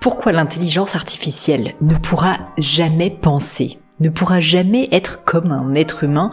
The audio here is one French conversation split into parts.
Pourquoi l'intelligence artificielle ne pourra jamais penser, ne pourra jamais être comme un être humain?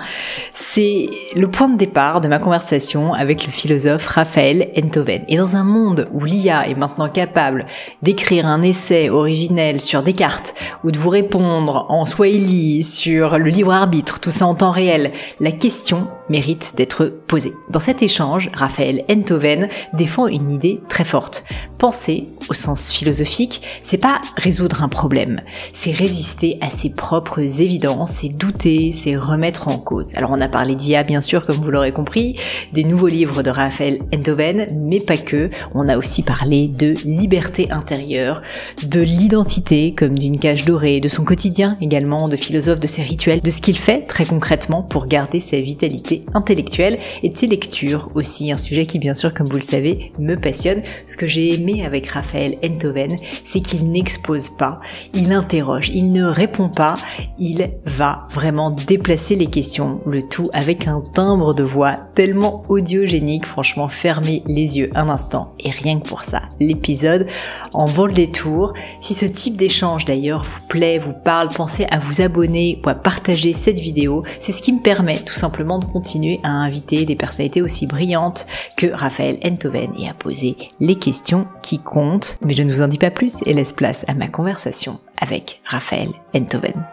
C'est le point de départ de ma conversation avec le philosophe Raphaël Enthoven. Et dans un monde où l'IA est maintenant capable d'écrire un essai originel sur Descartes ou de vous répondre en swahili sur le libre arbitre, tout ça en temps réel, la question mérite d'être posée. Dans cet échange, Raphaël Enthoven défend une idée très forte. Penser, au sens philosophique, c'est pas résoudre un problème, c'est résister à ses propres évidences, c'est douter, c'est remettre en cause. Alors on a parlé d'IA bien sûr, comme vous l'aurez compris, des nouveaux livres de Raphaël Enthoven, mais pas que. On a aussi parlé de liberté intérieure, de l'identité comme d'une cage dorée, de son quotidien également, de philosophe, de ses rituels, de ce qu'il fait très concrètement pour garder sa vitalité intellectuelle et de ses lectures aussi, un sujet qui bien sûr, comme vous le savez, me passionne. Ce que j'ai aimé avec Raphaël Enthoven, c'est qu'il n'expose pas, il interroge, il ne répond pas, il va vraiment déplacer les questions, le tout avec un timbre de voix tellement audiogénique, franchement fermez les yeux un instant et rien que pour ça, l'épisode en vaut le détour. Si ce type d'échange d'ailleurs vous plaît, vous parle, pensez à vous abonner ou à partager cette vidéo, c'est ce qui me permet tout simplement de continuer à inviter des personnalités aussi brillantes que Raphaël Enthoven et à poser les questions qui comptent. Mais je ne vous en dis pas plus et laisse place à ma conversation avec Raphaël Enthoven.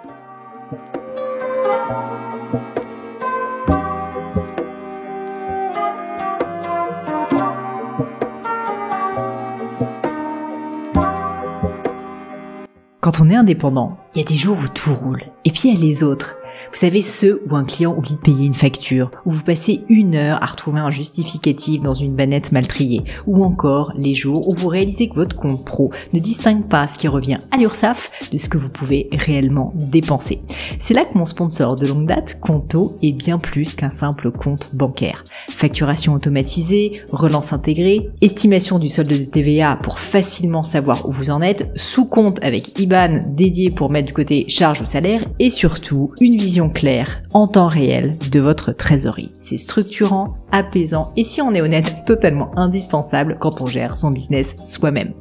Quand on est indépendant, il y a des jours où tout roule, et puis il y a les autres. Vous savez, ceux où un client oublie de payer une facture, où vous passez 1 heure à retrouver un justificatif dans une bannette mal triée, ou encore les jours où vous réalisez que votre compte pro ne distingue pas ce qui revient à l'URSSAF de ce que vous pouvez réellement dépenser. C'est là que mon sponsor de longue date, Conto, est bien plus qu'un simple compte bancaire. Facturation automatisée, relance intégrée, estimation du solde de TVA pour facilement savoir où vous en êtes, sous-compte avec IBAN dédié pour mettre du côté charge ou salaire, et surtout une vision claire, en temps réel, de votre trésorerie. C'est structurant, apaisant et si on est honnête, totalement indispensable quand on gère son business soi-même.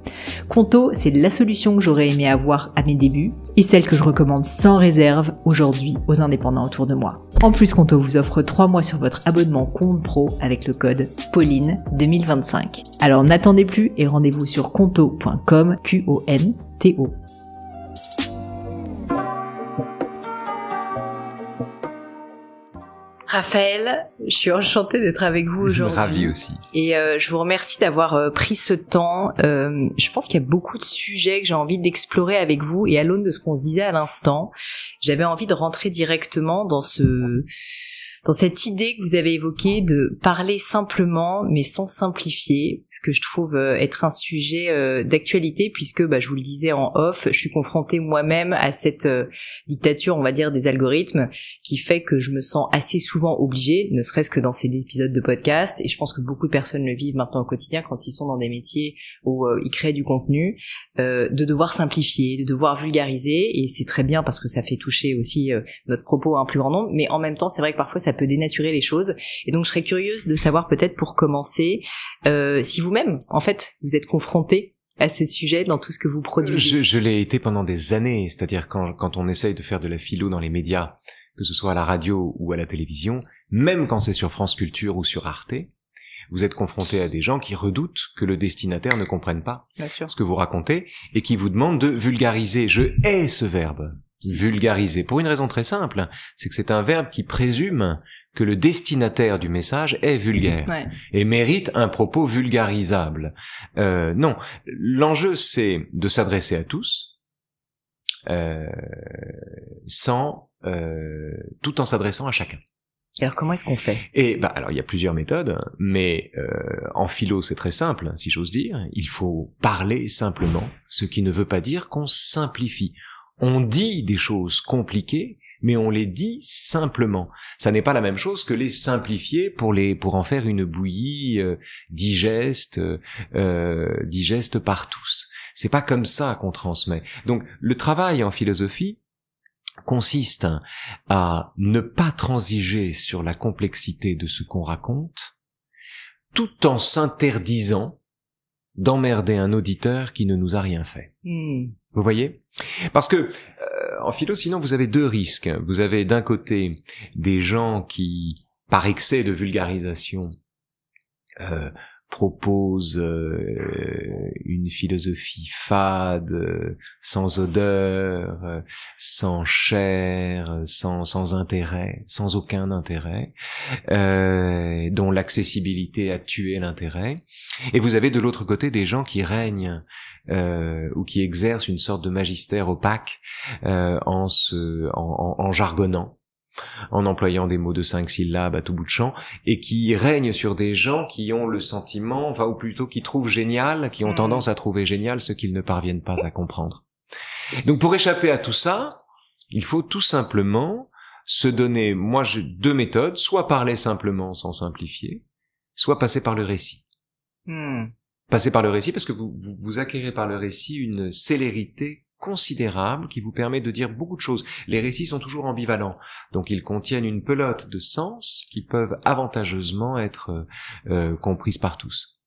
Conto, c'est la solution que j'aurais aimé avoir à mes débuts et celle que je recommande sans réserve aujourd'hui aux indépendants autour de moi. En plus, Conto vous offre 3 mois sur votre abonnement compte pro avec le code Pauline2025. Alors n'attendez plus et rendez-vous sur conto.com, Q-O-N-T-O. Raphaël, je suis enchantée d'être avec vous aujourd'hui. Je suis ravi aussi. Et je vous remercie d'avoir pris ce temps. Je pense qu'il y a beaucoup de sujets que j'ai envie d'explorer avec vous. Et à l'aune de ce qu'on se disait à l'instant, j'avais envie de rentrer directement dans cette idée que vous avez évoquée de parler simplement mais sans simplifier, ce que je trouve être un sujet d'actualité puisque je vous le disais en off, je suis confrontée moi-même à cette dictature, on va dire, des algorithmes qui fait que je me sens assez souvent obligée, ne serait-ce que dans ces épisodes de podcast, et je pense que beaucoup de personnes le vivent maintenant au quotidien quand ils sont dans des métiers où ils créent du contenu, de devoir simplifier, de devoir vulgariser, et c'est très bien parce que ça fait toucher aussi notre propos à un plus grand nombre, mais en même temps c'est vrai que parfois ça peut dénaturer les choses, et donc je serais curieuse de savoir peut-être pour commencer si vous-même en fait vous êtes confronté à ce sujet dans tout ce que vous produisez. Je l'ai été pendant des années, c'est-à-dire quand on essaye de faire de la philo dans les médias, que ce soit à la radio ou à la télévision, même quand c'est sur France Culture ou sur Arte, vous êtes confronté à des gens qui redoutent que le destinataire ne comprenne pas ce que vous racontez et qui vous demandent de vulgariser. Je hais ce verbe. Vulgariser, pour une raison très simple, c'est que c'est un verbe qui présume que le destinataire du message est vulgaire et mérite un propos vulgarisable. Non, l'enjeu c'est de s'adresser à tous, tout en s'adressant à chacun. Alors comment est-ce qu'on fait ? Et alors il y a plusieurs méthodes, mais en philo c'est très simple, si j'ose dire. Il faut parler simplement, ce qui ne veut pas dire qu'on simplifie. On dit des choses compliquées, mais on les dit simplement. Ça n'est pas la même chose que les simplifier pour en faire une bouillie digeste par tous. C'est pas comme ça qu'on transmet. Donc le travail en philosophie consiste à ne pas transiger sur la complexité de ce qu'on raconte, tout en s'interdisant d'emmerder un auditeur qui ne nous a rien fait. Vous voyez ? Parce que en philo, sinon, vous avez deux risques. Vous avez d'un côté des gens qui, par excès de vulgarisation, proposent une philosophie fade, sans odeur, sans chair, sans intérêt, sans aucun intérêt, dont l'accessibilité a tué l'intérêt. Et vous avez de l'autre côté des gens qui règnent ou qui exercent une sorte de magistère opaque en jargonnant, en employant des mots de 5 syllabes à tout bout de champ, et qui règnent sur des gens qui ont le sentiment, enfin, ou plutôt qui trouvent génial, qui ont tendance à trouver génial ce qu'ils ne parviennent pas à comprendre. Donc pour échapper à tout ça, il faut tout simplement se donner, moi j'ai deux méthodes, soit parler simplement sans simplifier, soit passer par le récit. Passer par le récit parce que vous acquérez par le récit une célérité considérable qui vous permet de dire beaucoup de choses. Les récits sont toujours ambivalents, donc ils contiennent une pelote de sens qui peuvent avantageusement être comprises par tous.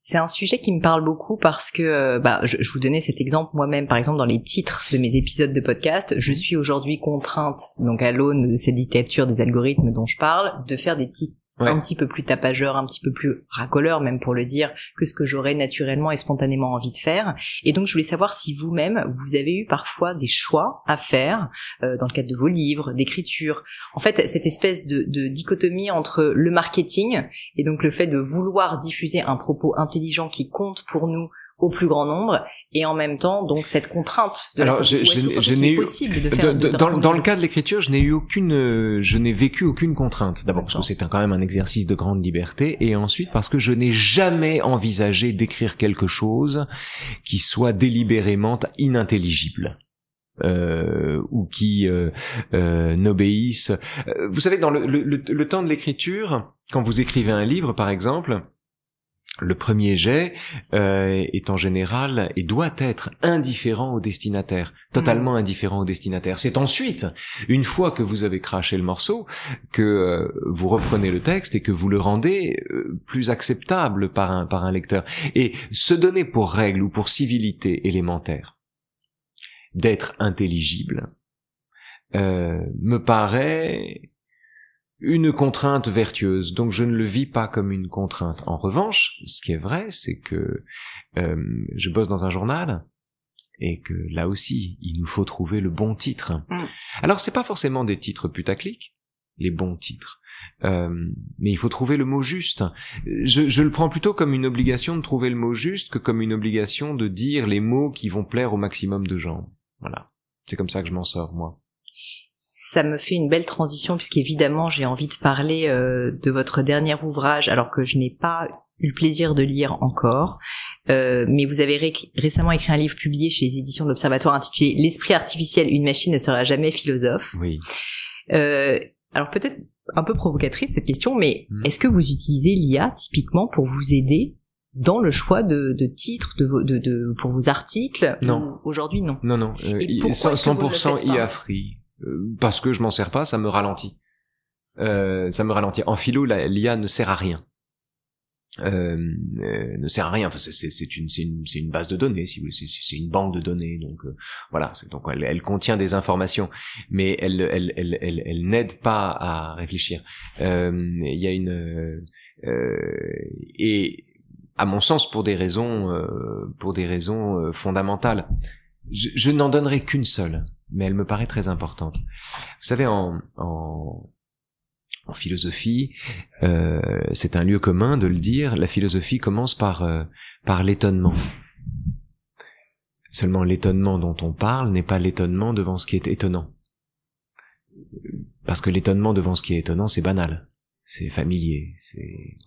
C'est un sujet qui me parle beaucoup parce que je vous donnais cet exemple moi-même, par exemple dans les titres de mes épisodes de podcast, je suis aujourd'hui contrainte, donc à l'aune de cette dictature des algorithmes dont je parle, de faire des titres un petit peu plus tapageur, un petit peu plus racoleur même pour le dire, que ce que j'aurais naturellement et spontanément envie de faire. Et donc je voulais savoir si vous-même, vous avez eu parfois des choix à faire dans le cadre de vos livres, d'écriture. En fait, cette espèce de dichotomie entre le marketing et donc le fait de vouloir diffuser un propos intelligent qui compte pour nous au plus grand nombre, et en même temps donc cette contrainte de alors je n'ai eu possible de faire dans le cas de l'écriture, je n'ai vécu aucune contrainte, d'abord parce que c'est quand même un exercice de grande liberté, et ensuite parce que je n'ai jamais envisagé d'écrire quelque chose qui soit délibérément inintelligible. Ou qui n'obéissent. Vous savez, dans le temps de l'écriture, quand vous écrivez un livre par exemple, le premier jet est en général et doit être indifférent au destinataire, totalement indifférent au destinataire. C'est ensuite, une fois que vous avez craché le morceau, que vous reprenez le texte et que vous le rendez plus acceptable par un lecteur. Et se donner pour règle ou pour civilité élémentaire d'être intelligible me paraît une contrainte vertueuse, donc je ne le vis pas comme une contrainte. En revanche, ce qui est vrai, c'est que je bosse dans un journal et que là aussi, il nous faut trouver le bon titre. Alors, c'est pas forcément des titres putaclic, les bons titres, mais il faut trouver le mot juste. Je le prends plutôt comme une obligation de trouver le mot juste que comme une obligation de dire les mots qui vont plaire au maximum de gens. Voilà, c'est comme ça que je m'en sors, moi. Ça me fait une belle transition puisqu'évidemment j'ai envie de parler de votre dernier ouvrage, alors que je n'ai pas eu le plaisir de lire encore, mais vous avez récemment écrit un livre publié chez les éditions de l'Observatoire intitulé « L'esprit artificiel, une machine ne sera jamais philosophe ». Oui. Alors peut-être un peu provocatrice cette question, mais est-ce que vous utilisez l'IA typiquement pour vous aider dans le choix de titres pour vos articles? Non. Aujourd'hui, non. Non. 100% IA free. Parce que je m'en sers pas, ça me ralentit. En philo, l'IA ne sert à rien. Ne sert à rien. Enfin, c'est une base de données, si vous voulez. C'est une banque de données. Donc voilà. Donc elle contient des informations, mais elle n'aide pas à réfléchir. Il y a et à mon sens pour des raisons fondamentales. Je n'en donnerai qu'une seule, mais elle me paraît très importante. Vous savez, en philosophie, c'est un lieu commun de le dire, la philosophie commence par l'étonnement. Seulement l'étonnement dont on parle n'est pas l'étonnement devant ce qui est étonnant. Parce que l'étonnement devant ce qui est étonnant, c'est banal, c'est familier, c'est...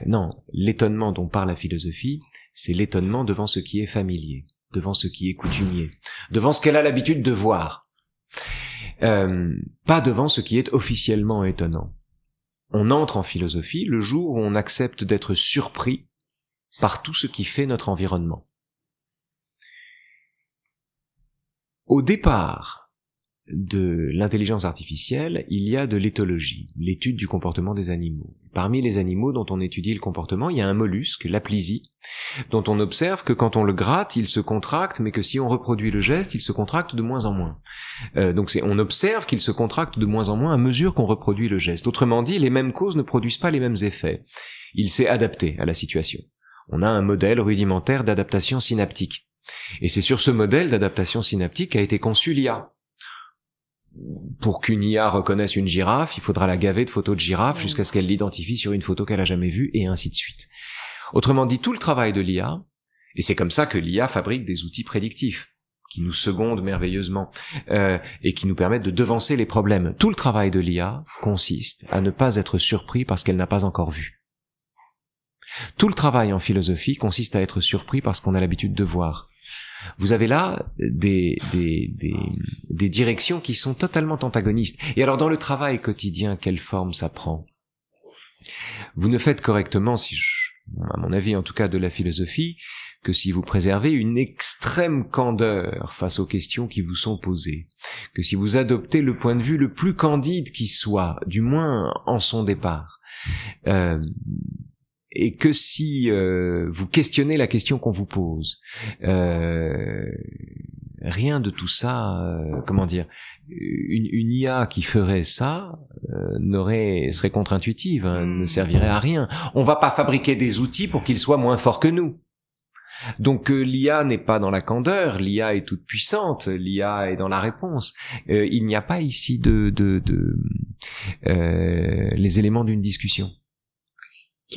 non, l'étonnement dont parle la philosophie, c'est l'étonnement devant ce qui est familier, devant ce qui est coutumier, devant ce qu'elle a l'habitude de voir, pas devant ce qui est officiellement étonnant. On entre en philosophie le jour où on accepte d'être surpris par tout ce qui fait notre environnement. Au départ de l'intelligence artificielle, il y a de l'éthologie, l'étude du comportement des animaux. Parmi les animaux dont on étudie le comportement, il y a un mollusque, l'aplysie, dont on observe que quand on le gratte, il se contracte, mais que si on reproduit le geste, il se contracte de moins en moins. Donc on observe qu'il se contracte de moins en moins à mesure qu'on reproduit le geste. Autrement dit, les mêmes causes ne produisent pas les mêmes effets. Il s'est adapté à la situation. On a un modèle rudimentaire d'adaptation synaptique. Et c'est sur ce modèle d'adaptation synaptique qu'a été conçu l'IA. Pour qu'une IA reconnaisse une girafe, il faudra la gaver de photos de girafes jusqu'à ce qu'elle l'identifie sur une photo qu'elle a jamais vue, et ainsi de suite. Autrement dit, tout le travail de l'IA, et c'est comme ça que l'IA fabrique des outils prédictifs, qui nous secondent merveilleusement, et qui nous permettent de devancer les problèmes. Tout le travail de l'IA consiste à ne pas être surpris par ce qu'elle n'a pas encore vu. Tout le travail en philosophie consiste à être surpris par ce qu'on a l'habitude de voir. Vous avez là des directions qui sont totalement antagonistes. Et alors dans le travail quotidien, quelle forme ça prend? Vous ne faites correctement, à mon avis en tout cas de la philosophie, que si vous préservez une extrême candeur face aux questions qui vous sont posées, que si vous adoptez le point de vue le plus candide qui soit, du moins en son départ, et que si vous questionnez la question qu'on vous pose, rien de tout ça, une IA qui ferait ça serait contre-intuitive, ne servirait à rien. On va pas fabriquer des outils pour qu'ils soient moins forts que nous. Donc l'IA n'est pas dans la candeur, l'IA est toute puissante, l'IA est dans la réponse. Il n'y a pas ici les éléments d'une discussion.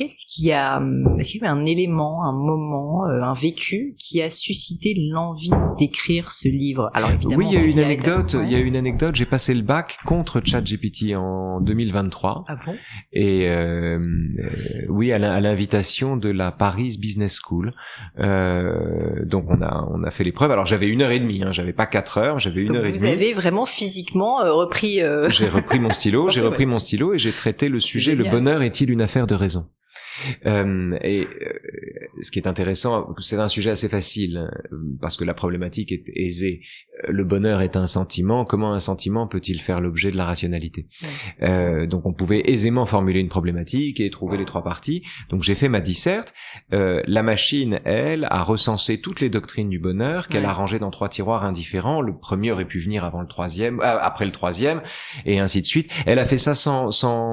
Est-ce qu'il y a un élément, un moment, un vécu qui a suscité l'envie d'écrire ce livre? Alors évidemment, oui, il y a une anecdote, j'ai passé le bac contre ChatGPT en 2023. Ah bon? Et oui, à l'invitation de la Paris Business School. Donc on a fait l'épreuve. Alors j'avais 1h30, j'avais pas 4 heures, j'avais 1h30. Vous avez vraiment physiquement repris J'ai repris mon stylo, et j'ai traité le sujet: le bonheur est-il une affaire de raison? Ce qui est intéressant, c'est un sujet assez facile, parce que la problématique est aisée. Le bonheur est un sentiment. Comment un sentiment peut-il faire l'objet de la rationalité? Donc on pouvait aisément formuler une problématique et trouver les 3 parties. Donc j'ai fait ma disserte. La machine, elle, a recensé toutes les doctrines du bonheur qu'elle a rangées dans 3 tiroirs indifférents. Le premier aurait pu venir avant le troisième, après le troisième, et ainsi de suite. Elle a fait ça sans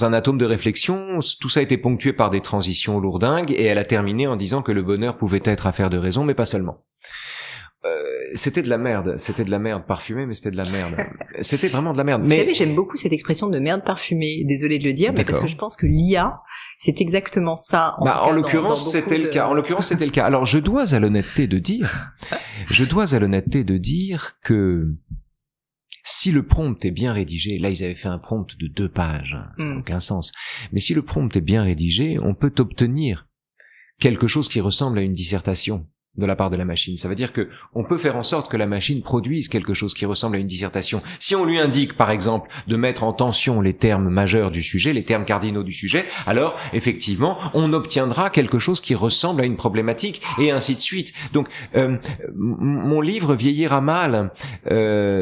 un atome de réflexion. Tout ça a été ponctué par des transitions lourdingues, et elle a terminé en disant que le bonheur pouvait être affaire de raison, mais pas seulement. C'était de la merde parfumée, mais c'était de la merde. C'était vraiment de la merde. Vous savez, j'aime beaucoup cette expression de merde parfumée. Désolée de le dire, mais parce que je pense que l'IA, c'est exactement ça. En l'occurrence, c'était le cas. En l'occurrence, c'était le cas. Alors, je dois à l'honnêteté de dire que si le prompt est bien rédigé, là ils avaient fait un prompt de 2 pages, ça n'a aucun sens, mais si le prompt est bien rédigé, on peut obtenir quelque chose qui ressemble à une dissertation de la part de la machine. Ça veut dire que on peut faire en sorte que la machine produise quelque chose qui ressemble à une dissertation. Si on lui indique, par exemple, de mettre en tension les termes majeurs du sujet, les termes cardinaux du sujet, alors, effectivement, on obtiendra quelque chose qui ressemble à une problématique, et ainsi de suite. Donc, mon livre vieillira mal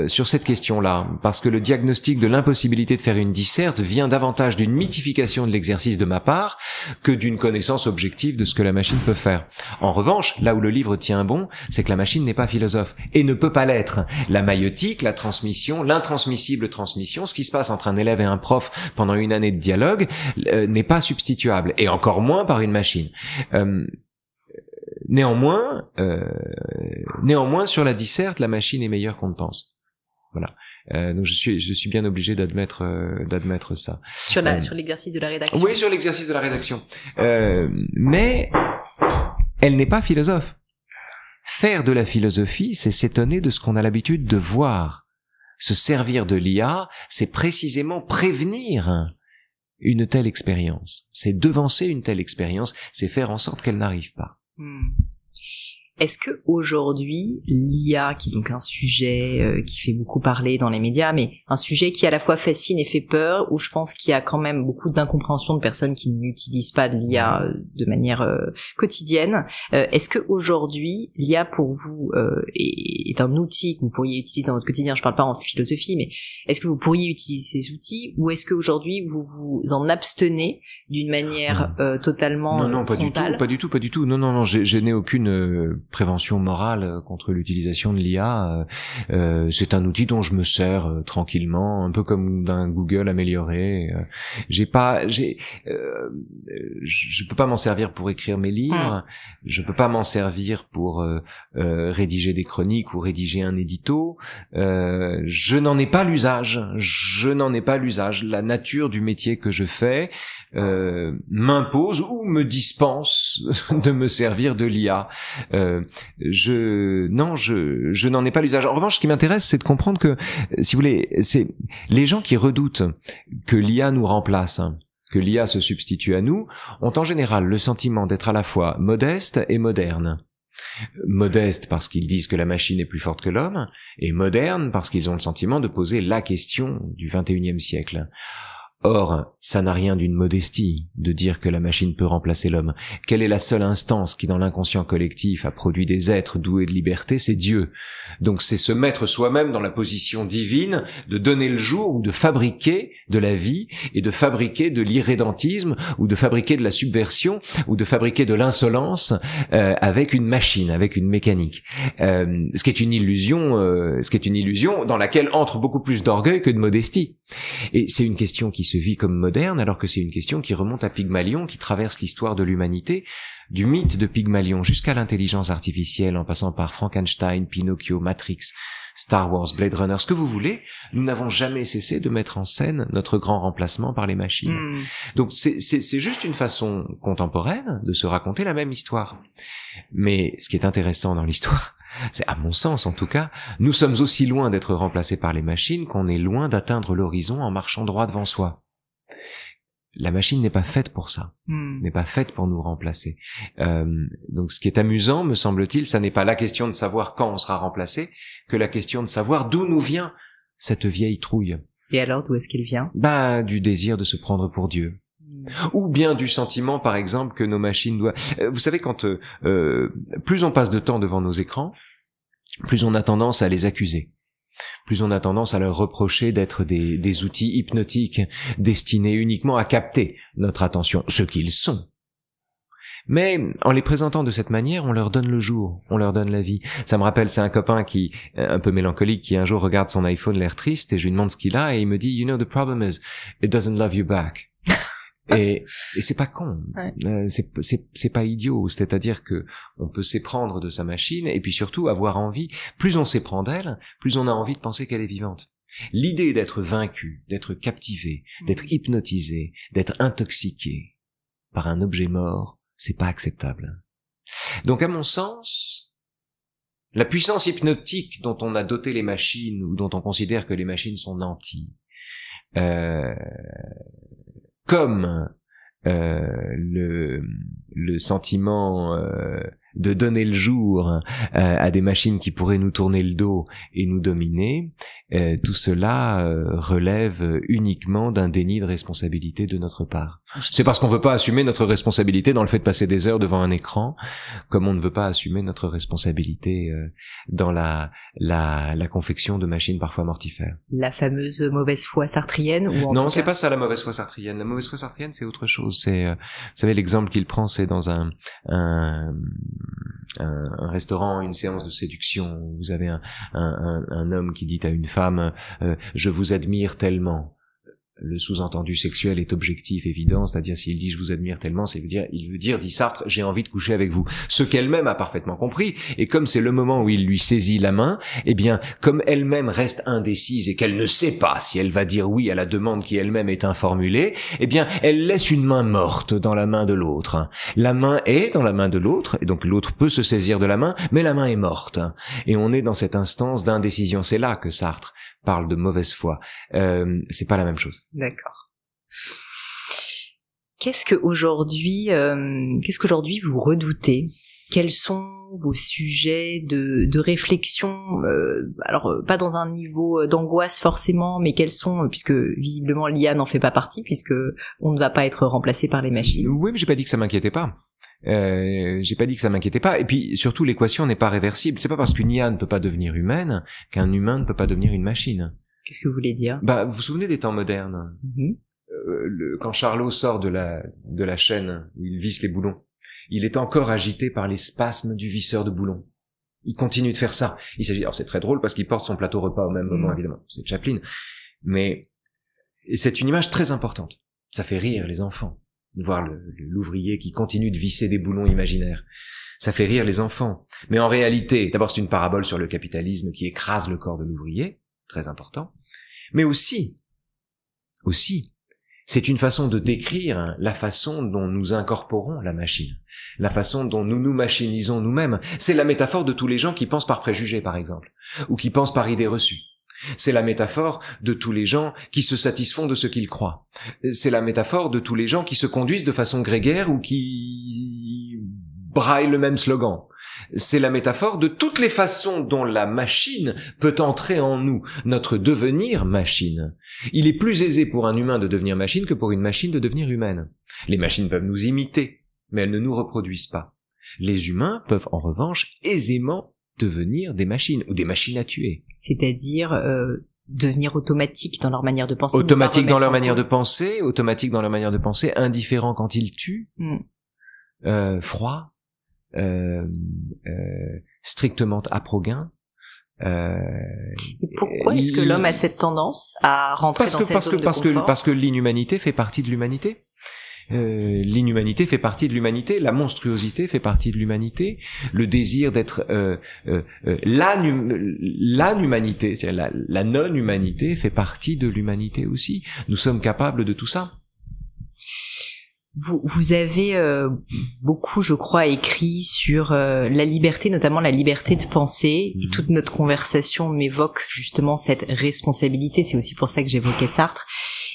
sur cette question-là, parce que le diagnostic de l'impossibilité de faire une disserte vient davantage d'une mythification de l'exercice de ma part que d'une connaissance objective de ce que la machine peut faire. En revanche, là où le livre tient bon, c'est que la machine n'est pas philosophe et ne peut pas l'être. La maïeutique, la transmission, l'intransmissible transmission, ce qui se passe entre un élève et un prof pendant une année de dialogue, n'est pas substituable, et encore moins par une machine. Néanmoins, sur la disserte, la machine est meilleure qu'on ne pense. Voilà. Donc je suis bien obligé d'admettre ça. Sur l'exercice de la rédaction. Oui, sur l'exercice de la rédaction. Mais elle n'est pas philosophe. Faire de la philosophie, c'est s'étonner de ce qu'on a l'habitude de voir. Se servir de l'IA, c'est précisément prévenir une telle expérience. C'est devancer une telle expérience, c'est faire en sorte qu'elle n'arrive pas. Est-ce que aujourd'hui l'IA, qui est donc un sujet qui fait beaucoup parler dans les médias, mais un sujet qui à la fois fascine et fait peur, où je pense qu'il y a quand même beaucoup d'incompréhension de personnes qui n'utilisent pas de l'IA de manière quotidienne, est-ce que aujourd'hui l'IA pour vous est un outil que vous pourriez utiliser dans votre quotidien? Je parle pas en philosophie, mais est-ce que vous pourriez utiliser ces outils, ou est-ce qu'aujourd'hui vous vous en abstenez d'une manière totalement non, frontale? pas du tout. Non, je n'ai aucune prévention morale contre l'utilisation de l'IA. C'est un outil dont je me sers tranquillement, un peu comme d'un Google amélioré. Je peux pas m'en servir pour écrire mes livres, je peux pas m'en servir pour rédiger des chroniques ou rédiger un édito. Je n'en ai pas l'usage. La nature du métier que je fais m'impose ou me dispense de me servir de l'IA. Je n'en ai pas l'usage. En revanche, ce qui m'intéresse, c'est de comprendre que, si vous voulez, c'est les gens qui redoutent que l'IA nous remplace, que l'IA se substitue à nous, ont en général le sentiment d'être à la fois modestes et modernes. Modestes parce qu'ils disent que la machine est plus forte que l'homme, et modernes parce qu'ils ont le sentiment de poser la question du XXIe siècle. Or, ça n'a rien d'une modestie de dire que la machine peut remplacer l'homme. Quelle est la seule instance qui, dans l'inconscient collectif, a produit des êtres doués de liberté? C'est Dieu. Donc c'est se mettre soi-même dans la position divine, de donner le jour, ou de fabriquer de la vie, et de fabriquer de l'irrédentisme, ou de fabriquer de la subversion, ou de fabriquer de l'insolence, avec une machine, avec une mécanique. Ce qui est une illusion dans laquelle entre beaucoup plus d'orgueil que de modestie. Et c'est une question qui se vit comme moderne, alors que c'est une question qui remonte à Pygmalion, qui traverse l'histoire de l'humanité, du mythe de Pygmalion jusqu'à l'intelligence artificielle, en passant par Frankenstein, Pinocchio, Matrix, Star Wars, Blade Runner, ce que vous voulez. Nous n'avons jamais cessé de mettre en scène notre grand remplacement par les machines. Donc c'est juste une façon contemporaine de se raconter la même histoire. Mais ce qui est intéressant dans l'histoire, c'est, à mon sens en tout cas, nous sommes aussi loin d'être remplacés par les machines qu'on est loin d'atteindre l'horizon en marchant droit devant soi. La machine n'est pas faite pour ça, n'est pas faite pour nous remplacer. Donc ce qui est amusant, me semble-t-il, ça n'est pas la question de savoir quand on sera remplacé, que la question de savoir d'où nous vient cette vieille trouille. Et alors, d'où est-ce qu'elle vient? Du désir de se prendre pour Dieu. Ou bien du sentiment, par exemple, que nos machines doivent... Vous savez, quand plus on passe de temps devant nos écrans, plus on a tendance à les accuser. Plus on a tendance à leur reprocher d'être des outils hypnotiques destinés uniquement à capter notre attention, ce qu'ils sont. Mais en les présentant de cette manière, on leur donne le jour, on leur donne la vie. Ça me rappelle, c'est un copain qui, un peu mélancolique, qui un jour regarde son iPhone l'air triste, et je lui demande ce qu'il a, et il me dit, "You know, the problem is, it doesn't love you back." Et c'est pas con, c'est pas idiot, c'est-à-dire que on peut s'éprendre de sa machine et puis surtout avoir envie, plus on s'éprend d'elle, plus on a envie de penser qu'elle est vivante. L'idée d'être vaincu, d'être captivé, d'être hypnotisé, d'être intoxiqué par un objet mort, c'est pas acceptable. Donc à mon sens, la puissance hypnotique dont on a doté les machines ou dont on considère que les machines sont nanties, comme le sentiment de donner le jour à des machines qui pourraient nous tourner le dos et nous dominer, tout cela relève uniquement d'un déni de responsabilité de notre part. C'est parce qu'on veut pas assumer notre responsabilité dans le fait de passer des heures devant un écran, comme on ne veut pas assumer notre responsabilité dans la confection de machines parfois mortifères. La fameuse mauvaise foi sartrienne, ou Non, c'est pas ça la mauvaise foi sartrienne. La mauvaise foi sartrienne, c'est autre chose. C'est, vous savez, l'exemple qu'il prend, c'est dans un restaurant, une séance de séduction. Vous avez un homme qui dit à une femme, je vous admire tellement. Le sous-entendu sexuel est objectif, évident, c'est-à-dire s'il dit je vous admire tellement, il veut dire, dit Sartre, j'ai envie de coucher avec vous. Ce qu'elle-même a parfaitement compris, et comme c'est le moment où il lui saisit la main, eh bien, comme elle-même reste indécise et qu'elle ne sait pas si elle va dire oui à la demande qui elle-même est informulée, eh bien, elle laisse une main morte dans la main de l'autre. La main est dans la main de l'autre, et donc l'autre peut se saisir de la main, mais la main est morte. Et on est dans cette instance d'indécision. C'est là que Sartre parle de mauvaise foi. C'est pas la même chose. D'accord. Qu'est-ce qu'aujourd'hui vous redoutez? Quels sont vos sujets de réflexion, alors pas dans un niveau d'angoisse forcément, mais quels sont, puisque visiblement l'IA n'en fait pas partie, puisque on ne va pas être remplacé par les machines. Oui, mais j'ai pas dit que ça m'inquiétait pas. J'ai pas dit que ça m'inquiétait pas. Et puis surtout, l'équation n'est pas réversible. C'est pas parce qu'une IA ne peut pas devenir humaine qu'un humain ne peut pas devenir une machine. Qu'est-ce que vous voulez dire ? Vous vous souvenez des temps modernes, quand Charlot sort de la chaîne où il visse les boulons, il est encore agité par les spasmes du visseur de boulons. Il continue de faire ça. Il s'agit, alors c'est très drôle parce qu'il porte son plateau repas au même moment, évidemment. C'est Chaplin. Mais c'est une image très importante. Ça fait rire les enfants de voir l'ouvrier qui continue de visser des boulons imaginaires. Ça fait rire les enfants. Mais en réalité, d'abord c'est une parabole sur le capitalisme qui écrase le corps de l'ouvrier, très important. Mais aussi, c'est une façon de décrire la façon dont nous incorporons la machine, la façon dont nous nous machinisons nous-mêmes. C'est la métaphore de tous les gens qui pensent par préjugés, par exemple, ou qui pensent par idées reçues. C'est la métaphore de tous les gens qui se satisfont de ce qu'ils croient. C'est la métaphore de tous les gens qui se conduisent de façon grégaire ou qui braillent le même slogan. C'est la métaphore de toutes les façons dont la machine peut entrer en nous, notre devenir machine. Il est plus aisé pour un humain de devenir machine que pour une machine de devenir humaine. Les machines peuvent nous imiter, mais elles ne nous reproduisent pas. Les humains peuvent en revanche aisément devenir des machines, ou des machines à tuer. C'est-à-dire devenir automatique dans leur manière de penser. Automatique dans leur manière de penser, indifférent quand ils tuent, froid, strictement aprogain. Pourquoi est-ce que l'homme a cette tendance à rentrer dans cette zone de confort ? Parce que l'inhumanité fait partie de l'humanité. L'inhumanité fait partie de l'humanité, la monstruosité fait partie de l'humanité, le désir d'être l'humanité, c'est-à-dire la non-humanité fait partie de l'humanité aussi. Nous sommes capables de tout ça. Vous avez beaucoup, je crois, écrit sur la liberté, notamment la liberté de penser. Toute notre conversation m'évoque justement cette responsabilité. C'est aussi pour ça que j'évoquais Sartre.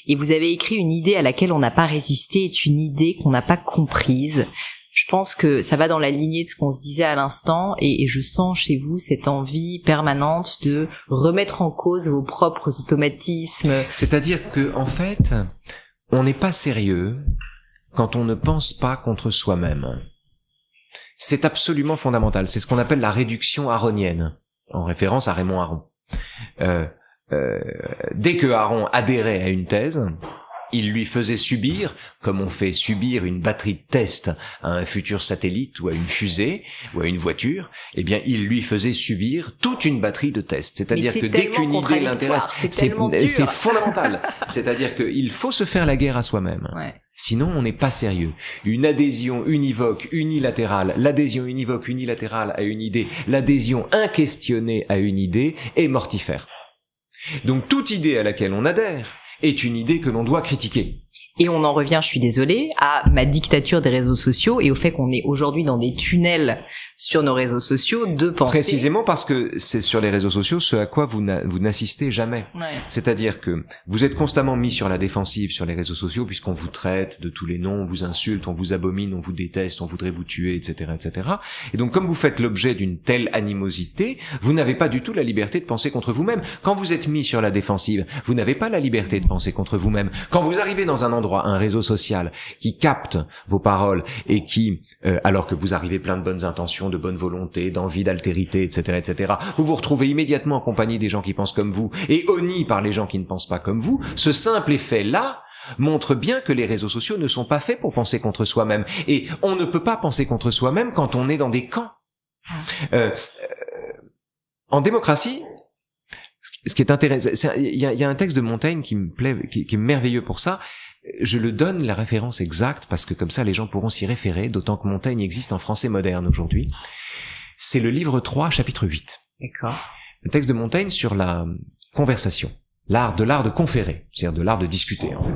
Et vous avez écrit une idée à laquelle on n'a pas résisté, est une idée qu'on n'a pas comprise. Je pense que ça va dans la lignée de ce qu'on se disait à l'instant, et je sens chez vous cette envie permanente de remettre en cause vos propres automatismes. C'est-à-dire que, en fait, on n'est pas sérieux quand on ne pense pas contre soi-même. C'est absolument fondamental. C'est ce qu'on appelle la réduction aronienne, en référence à Raymond Aron. Dès que Aron adhérait à une thèse, il lui faisait subir, comme on fait subir une batterie de test à un futur satellite ou à une fusée ou à une voiture, eh bien il lui faisait subir toute une batterie de tests. C'est-à-dire que dès qu'une idée l'intéresse, c'est fondamental. C'est-à-dire qu'il faut se faire la guerre à soi-même. Ouais. Sinon, on n'est pas sérieux. Une adhésion univoque, unilatérale, l'adhésion univoque, unilatérale à une idée, l'adhésion inquestionnée à une idée est mortifère. Donc toute idée à laquelle on adhère est une idée que l'on doit critiquer. Et on en revient, je suis désolée, à ma dictature des réseaux sociaux et au fait qu'on est aujourd'hui dans des tunnels sur nos réseaux sociaux de penser. Précisément parce que c'est sur les réseaux sociaux ce à quoi vous n'assistez jamais. Ouais. C'est-à-dire que vous êtes constamment mis sur la défensive sur les réseaux sociaux puisqu'on vous traite de tous les noms, on vous insulte, on vous abomine, on vous déteste, on voudrait vous tuer, etc., etc. Et donc comme vous faites l'objet d'une telle animosité, vous n'avez pas du tout la liberté de penser contre vous-même. Quand vous êtes mis sur la défensive, vous n'avez pas la liberté de penser contre vous-même. Quand vous arrivez dans un endroit, un réseau social qui capte vos paroles et qui, alors que vous arrivez plein de bonnes intentions, de bonne volonté, d'envie d'altérité, etc., etc., vous vous retrouvez immédiatement en compagnie des gens qui pensent comme vous et honnis par les gens qui ne pensent pas comme vous, ce simple effet-là montre bien que les réseaux sociaux ne sont pas faits pour penser contre soi-même. Et on ne peut pas penser contre soi-même quand on est dans des camps. En démocratie, ce qui est intéressant, il y a un texte de Montaigne qui me plaît, qui est merveilleux pour ça. Je le donne la référence exacte parce que comme ça les gens pourront s'y référer, d'autant que Montaigne existe en français moderne aujourd'hui. C'est le livre 3, chapitre 8. D'accord. Un texte de Montaigne sur la conversation, l'art de conférer, c'est-à-dire de l'art de discuter en fait.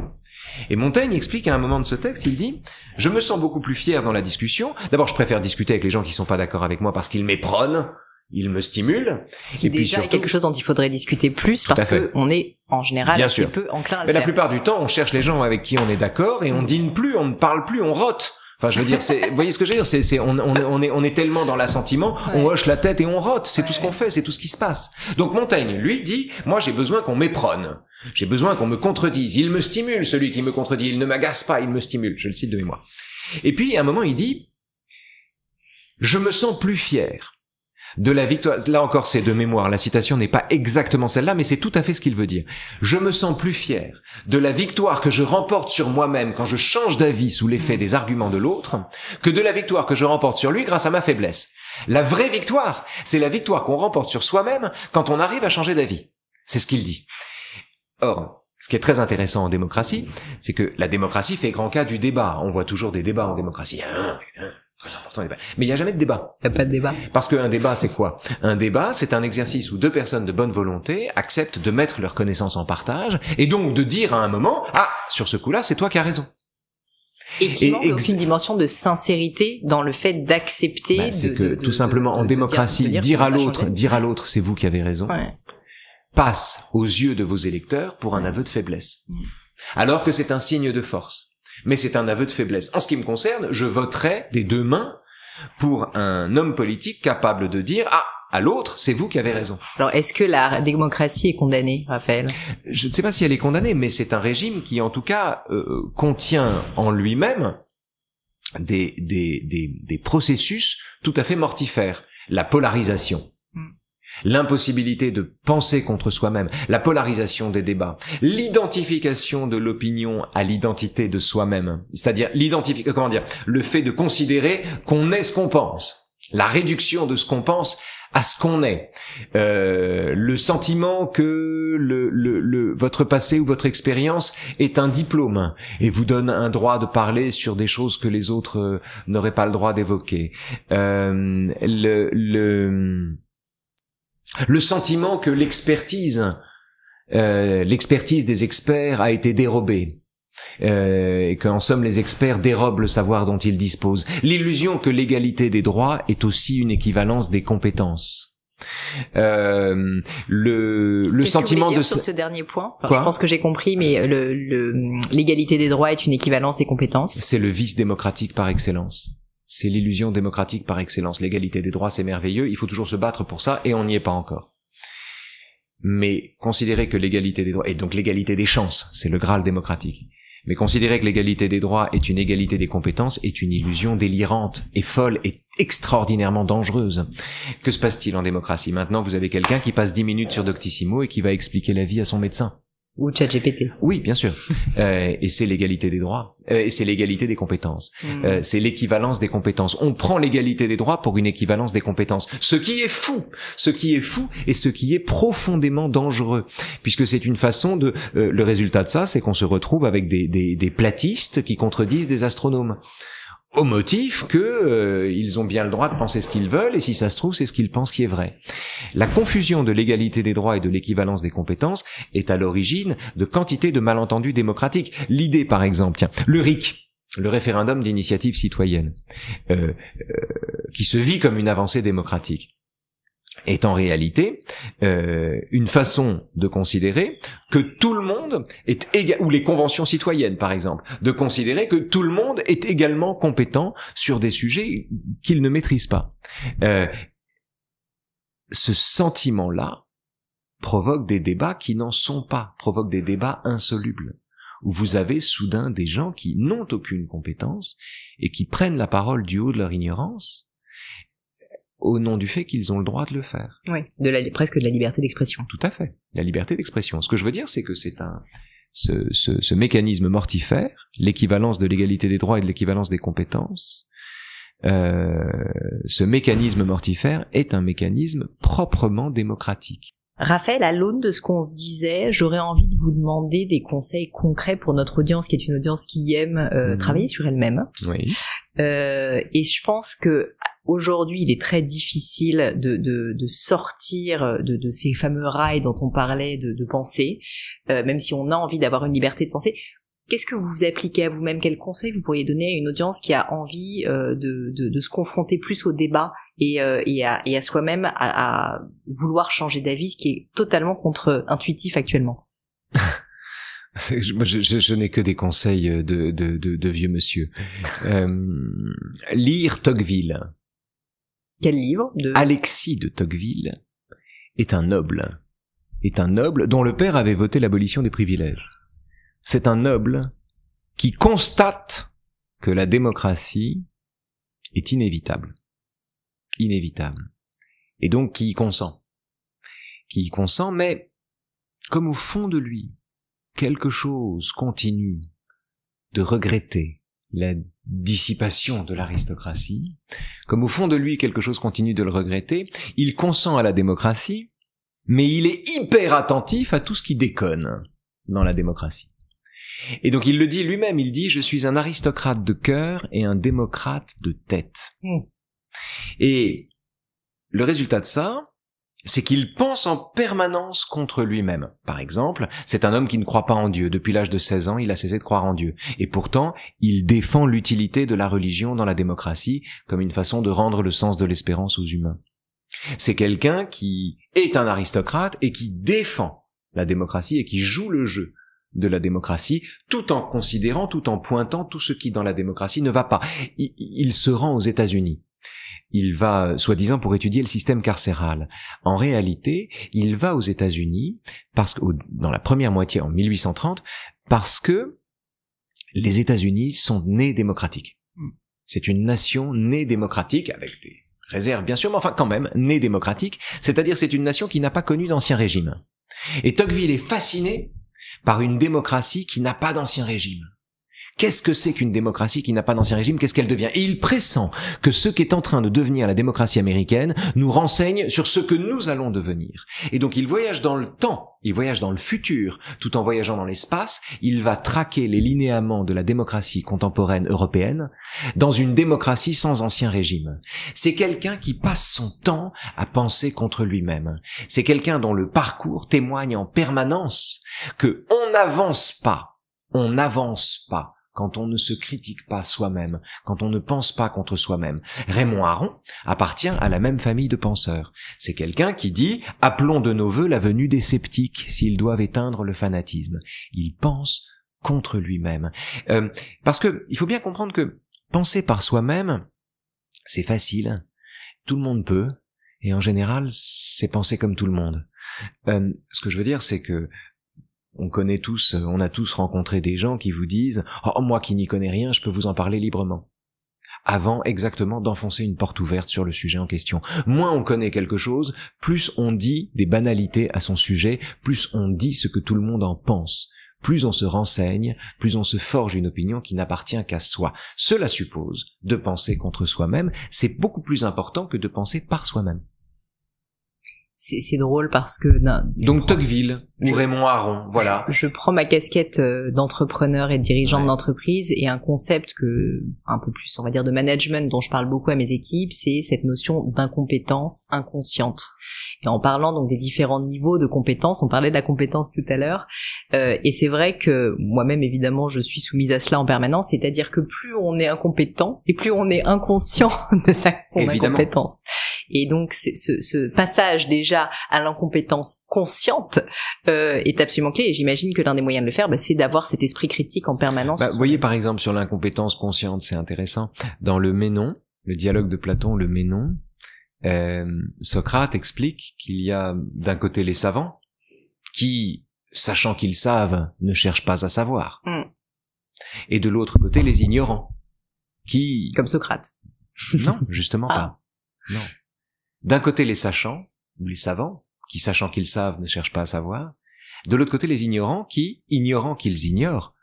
Et Montaigne explique à un moment de ce texte, il dit « Je me sens beaucoup plus fier dans la discussion. D'abord, je préfère discuter avec les gens qui sont pas d'accord avec moi parce qu'ils m'éprônent. Il me stimule. Ce qui déjà est quelque chose dont il faudrait discuter plus parce que on est en général bien assez sûr. peu enclin à le Mais faire. La plupart du temps, on cherche les gens avec qui on est d'accord et on dîne plus, on ne parle plus, on rote. Enfin, je veux dire, vous voyez ce que je veux dire, on est tellement dans l'assentiment, on hoche la tête et on rote, c'est tout ce qu'on fait, c'est tout ce qui se passe. Donc Montaigne, lui, dit, moi j'ai besoin qu'on m'éperonne, j'ai besoin qu'on me contredise, il me stimule celui qui me contredit, il ne m'agace pas, il me stimule, je le cite de mémoire. Et puis, à un moment, il dit, je me sens plus fier de la victoire, là encore c'est de mémoire, la citation n'est pas exactement celle-là, mais c'est tout à fait ce qu'il veut dire. Je me sens plus fier de la victoire que je remporte sur moi-même quand je change d'avis sous l'effet des arguments de l'autre, que de la victoire que je remporte sur lui grâce à ma faiblesse. La vraie victoire, c'est la victoire qu'on remporte sur soi-même quand on arrive à changer d'avis. C'est ce qu'il dit. Or, ce qui est très intéressant en démocratie, c'est que la démocratie fait grand cas du débat. On voit toujours des débats en démocratie. Très important, mais il n'y a jamais de débat. Il n'y a pas de débat. Parce qu'un débat, c'est quoi? Un débat, c'est un exercice où deux personnes de bonne volonté acceptent de mettre leurs connaissances en partage, et donc de dire à un moment, ah, sur ce coup-là, c'est toi qui as raison. Et qui manque aucune dimension de sincérité dans le fait d'accepter. C'est que, tout simplement, en démocratie, dire à l'autre, c'est vous qui avez raison, passe aux yeux de vos électeurs pour un aveu de faiblesse. Alors que c'est un signe de force. Mais c'est un aveu de faiblesse. En ce qui me concerne, je voterai des deux mains pour un homme politique capable de dire « Ah, à l'autre, c'est vous qui avez raison ». Alors, est-ce que la démocratie est condamnée, Raphaël ? Je ne sais pas si elle est condamnée, mais c'est un régime qui, en tout cas, contient en lui-même des processus tout à fait mortifères. La polarisation. L'impossibilité de penser contre soi-même, la polarisation des débats, l'identification de l'opinion à l'identité de soi-même, c'est-à-dire le fait de considérer qu'on est ce qu'on pense, la réduction de ce qu'on pense à ce qu'on est, le sentiment que votre passé ou votre expérience est un diplôme et vous donne un droit de parler sur des choses que les autres n'auraient pas le droit d'évoquer, le sentiment que l'expertise des experts a été dérobée, et qu'en somme les experts dérobent le savoir dont ils disposent. L'illusion que l'égalité des droits est aussi une équivalence des compétences. Le sentiment de sur ce dernier point. Je pense que j'ai compris, mais l'égalité des droits est une équivalence des compétences. C'est le vice démocratique par excellence. C'est l'illusion démocratique par excellence. L'égalité des droits, c'est merveilleux, il faut toujours se battre pour ça, et on n'y est pas encore. Mais considérer que l'égalité des droits, et donc l'égalité des chances, c'est le Graal démocratique, mais considérer que l'égalité des droits est une égalité des compétences est une illusion délirante et folle et extraordinairement dangereuse. Que se passe-t-il en démocratie? Maintenant, vous avez quelqu'un qui passe 10 minutes sur Doctissimo et qui va expliquer la vie à son médecin. Ou ChatGPT. Oui, bien sûr. Et c'est l'égalité des droits. Et c'est l'égalité des compétences. C'est l'équivalence des compétences. On prend l'égalité des droits pour une équivalence des compétences. Ce qui est fou et ce qui est profondément dangereux. Puisque c'est une façon de... le résultat de ça, c'est qu'on se retrouve avec des platistes qui contredisent des astronomes. Au motif que ils ont bien le droit de penser ce qu'ils veulent, et si ça se trouve, c'est ce qu'ils pensent qui est vrai. La confusion de l'égalité des droits et de l'équivalence des compétences est à l'origine de quantité de malentendus démocratiques. L'idée, par exemple, tiens, le RIC, le référendum d'initiative citoyenne, qui se vit comme une avancée démocratique, est en réalité une façon de considérer que tout le monde est égal, ou les conventions citoyennes par exemple, de considérer que tout le monde est également compétent sur des sujets qu'il ne maîtrise pas. Ce sentiment-là provoque des débats qui n'en sont pas, provoque des débats insolubles, où vous avez soudain des gens qui n'ont aucune compétence et qui prennent la parole du haut de leur ignorance, au nom du fait qu'ils ont le droit de le faire. Oui, presque de la liberté d'expression. Tout à fait, la liberté d'expression. Ce que je veux dire, c'est que c'est ce mécanisme mortifère, l'équivalence de l'égalité des droits et de l'équivalence des compétences, ce mécanisme mortifère est un mécanisme proprement démocratique. Raphaël, à l'aune de ce qu'on se disait, j'aurais envie de vous demander des conseils concrets pour notre audience, qui est une audience qui aime travailler sur elle-même. Oui. Et je pense que aujourd'hui, il est très difficile de sortir de ces fameux rails dont on parlait de penser, même si on a envie d'avoir une liberté de penser. Qu'est-ce que vous appliquez à vous-même? Quels conseils vous pourriez donner à une audience qui a envie de se confronter plus au débat et à soi-même, à vouloir changer d'avis, ce qui est totalement contre-intuitif actuellement? Je n'ai que des conseils de vieux monsieur. Lire Tocqueville. Quel livre Alexis de Tocqueville est un noble dont le père avait voté l'abolition des privilèges. C'est un noble qui constate que la démocratie est inévitable. Et donc qui y consent, mais comme au fond de lui, quelque chose continue de regretter la dissipation de l'aristocratie, comme au fond de lui quelque chose continue de le regretter, il consent à la démocratie, mais il est hyper attentif à tout ce qui déconne dans la démocratie. Et donc il le dit lui-même, il dit « Je suis un aristocrate de cœur et un démocrate de tête ». Et le résultat de ça, c'est qu'il pense en permanence contre lui-même. Par exemple, c'est un homme qui ne croit pas en Dieu. Depuis l'âge de 16 ans, il a cessé de croire en Dieu. Et pourtant, il défend l'utilité de la religion dans la démocratie comme une façon de rendre le sens de l'espérance aux humains. C'est quelqu'un qui est un aristocrate et qui défend la démocratie et qui joue le jeu de la démocratie, tout en considérant, tout en pointant tout ce qui dans la démocratie ne va pas. Il se rend aux États-Unis. Il va, soi-disant, pour étudier le système carcéral. En réalité, il va aux États-Unis dans la première moitié, en 1830, parce que les États-Unis sont nés démocratiques. C'est une nation née démocratique, avec des réserves bien sûr, mais enfin quand même, née démocratique, c'est-à-dire c'est une nation qui n'a pas connu d'ancien régime. Et Tocqueville est fasciné par une démocratie qui n'a pas d'ancien régime. Qu'est-ce que c'est qu'une démocratie qui n'a pas d'ancien régime? Qu'est-ce qu'elle devient? Et il pressent que ce qui est en train de devenir la démocratie américaine nous renseigne sur ce que nous allons devenir. Et donc il voyage dans le temps, il voyage dans le futur, tout en voyageant dans l'espace, il va traquer les linéaments de la démocratie contemporaine européenne dans une démocratie sans ancien régime. C'est quelqu'un qui passe son temps à penser contre lui-même. C'est quelqu'un dont le parcours témoigne en permanence que on n'avance pas quand on ne se critique pas soi-même, quand on ne pense pas contre soi-même. Raymond Aron appartient à la même famille de penseurs. C'est quelqu'un qui dit « Appelons de nos vœux la venue des sceptiques s'ils doivent éteindre le fanatisme ». Il pense contre lui-même. Parce que il faut bien comprendre que penser par soi-même, c'est facile. Tout le monde peut. Et en général, c'est penser comme tout le monde. Ce que je veux dire, c'est que on a tous rencontré des gens qui vous disent « Oh, moi qui n'y connais rien, je peux vous en parler librement ». Avant exactement d'enfoncer une porte ouverte sur le sujet en question. Moins on connaît quelque chose, plus on dit des banalités à son sujet, plus on dit ce que tout le monde en pense. Plus on se renseigne, plus on se forge une opinion qui n'appartient qu'à soi. Cela suppose de penser contre soi-même, c'est beaucoup plus important que de penser par soi-même. C'est drôle parce que... Donc Tocqueville ou Raymond Aron, voilà. Je prends ma casquette d'entrepreneur et de dirigeant d'entreprise et un concept un peu plus, on va dire, de management dont je parle beaucoup à mes équipes, c'est cette notion d'incompétence inconsciente. Et en parlant donc des différents niveaux de compétences, on parlait de la compétence tout à l'heure, et c'est vrai que moi-même évidemment je suis soumise à cela en permanence, c'est-à-dire que plus on est incompétent et plus on est inconscient de son incompétence. Et donc ce passage déjà à l'incompétence consciente est absolument clé, et j'imagine que l'un des moyens de le faire, c'est d'avoir cet esprit critique en permanence. Vous voyez par exemple sur l'incompétence consciente, c'est intéressant, dans le Ménon, le dialogue de Platon, le Ménon, Socrate explique qu'il y a d'un côté les savants qui, sachant qu'ils savent, ne cherchent pas à savoir, et de l'autre côté les ignorants qui... Comme Socrate. Non, justement pas. Non. D'un côté les sachants, ou les savants, qui sachant qu'ils savent ne cherchent pas à savoir, de l'autre côté les ignorants qui, ignorant qu'ils ignorent,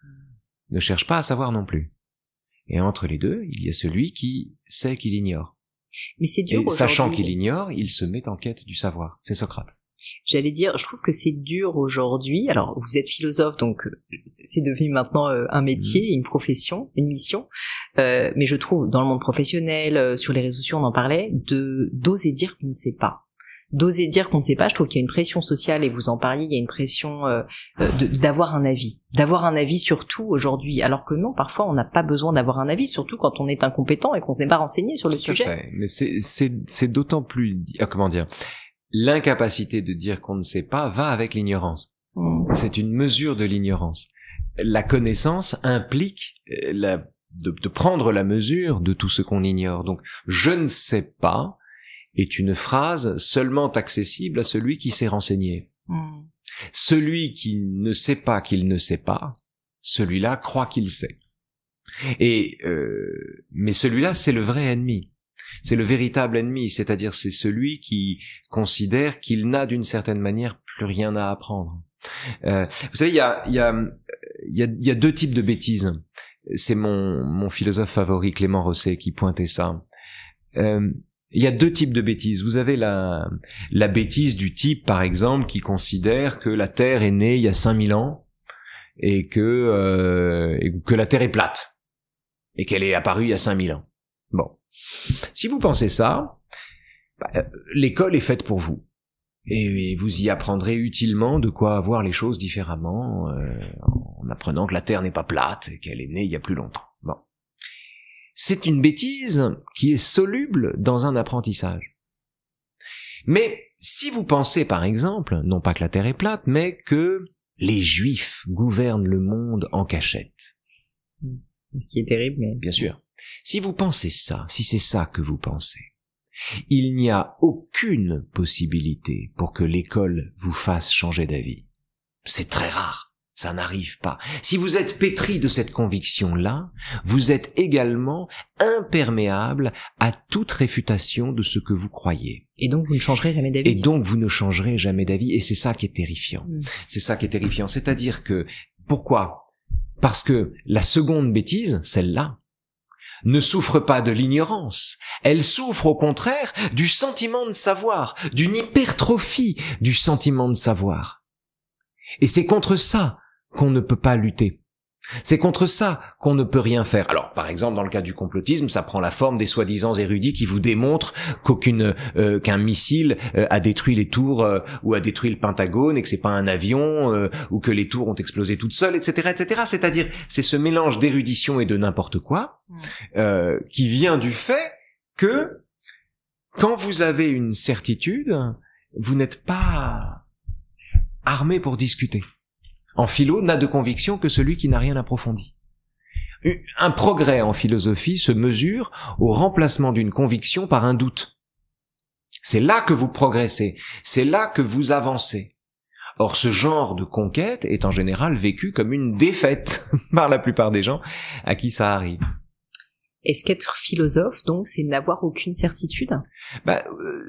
ne cherchent pas à savoir non plus. Et entre les deux, il y a celui qui sait qu'il ignore. Mais c'est dur. Et sachant qu'il ignore, il se met en quête du savoir. C'est Socrate. J'allais dire, je trouve que c'est dur aujourd'hui. Alors, vous êtes philosophe, donc c'est devenu maintenant un métier, une profession, une mission. Mais je trouve, dans le monde professionnel, sur les réseaux sociaux, on en parlait, d'oser dire qu'on ne sait pas. D'oser dire qu'on ne sait pas, je trouve qu'il y a une pression sociale, et vous en parliez, il y a une pression d'avoir un avis sur tout aujourd'hui, alors que non, parfois on n'a pas besoin d'avoir un avis, surtout quand on est incompétent et qu'on ne s'est pas renseigné sur le sujet. Tout à fait. Mais c'est d'autant plus, comment dire, l'incapacité de dire qu'on ne sait pas va avec l'ignorance. C'est une mesure de l'ignorance. la connaissance implique de prendre la mesure de tout ce qu'on ignore. Donc, je ne sais pas est une phrase seulement accessible à celui qui s'est renseigné. Celui qui ne sait pas qu'il ne sait pas, celui-là croit qu'il sait. Mais celui-là, c'est le vrai ennemi. C'est le véritable ennemi, c'est-à-dire c'est celui qui considère qu'il n'a d'une certaine manière plus rien à apprendre. Vous savez, il y a deux types de bêtises. C'est mon philosophe favori, Clément Rosset, qui pointait ça. Il y a deux types de bêtises. Vous avez la bêtise du type, par exemple, qui considère que la Terre est née il y a 5000 ans et que la Terre est plate et qu'elle est apparue il y a 5000 ans. Bon. Si vous pensez ça, l'école est faite pour vous. Et vous y apprendrez utilement de quoi voir les choses différemment, en apprenant que la Terre n'est pas plate et qu'elle est née il y a plus longtemps. Bon. C'est une bêtise qui est soluble dans un apprentissage. Mais si vous pensez par exemple, non pas que la Terre est plate, mais que les Juifs gouvernent le monde en cachette. Ce qui est terrible, mais... Bien sûr. Si vous pensez ça, si c'est ça que vous pensez, il n'y a aucune possibilité pour que l'école vous fasse changer d'avis. C'est très rare, ça n'arrive pas. Si vous êtes pétri de cette conviction-là, vous êtes également imperméable à toute réfutation de ce que vous croyez. Et donc vous ne changerez jamais d'avis. Et donc vous ne changerez jamais d'avis, et c'est ça qui est terrifiant. C'est ça qui est terrifiant, c'est-à-dire que, pourquoi ? Parce que la seconde bêtise, celle-là, ne souffre pas de l'ignorance, elle souffre au contraire du sentiment de savoir, d'une hypertrophie du sentiment de savoir. Et c'est contre ça qu'on ne peut pas lutter. C'est contre ça qu'on ne peut rien faire. Alors, par exemple, dans le cas du complotisme, ça prend la forme des soi-disant érudits qui vous démontrent qu'un missile a détruit les tours ou a détruit le Pentagone et que c'est pas un avion ou que les tours ont explosé toutes seules, etc., etc. C'est-à-dire, c'est ce mélange d'érudition et de n'importe quoi qui vient du fait que quand vous avez une certitude, vous n'êtes pas armé pour discuter. En philo, n'a de conviction que celui qui n'a rien approfondi. Un progrès en philosophie se mesure au remplacement d'une conviction par un doute. C'est là que vous progressez, c'est là que vous avancez. Or, ce genre de conquête est en général vécu comme une défaite par la plupart des gens à qui ça arrive. Est-ce qu'être philosophe, donc, c'est n'avoir aucune certitude ?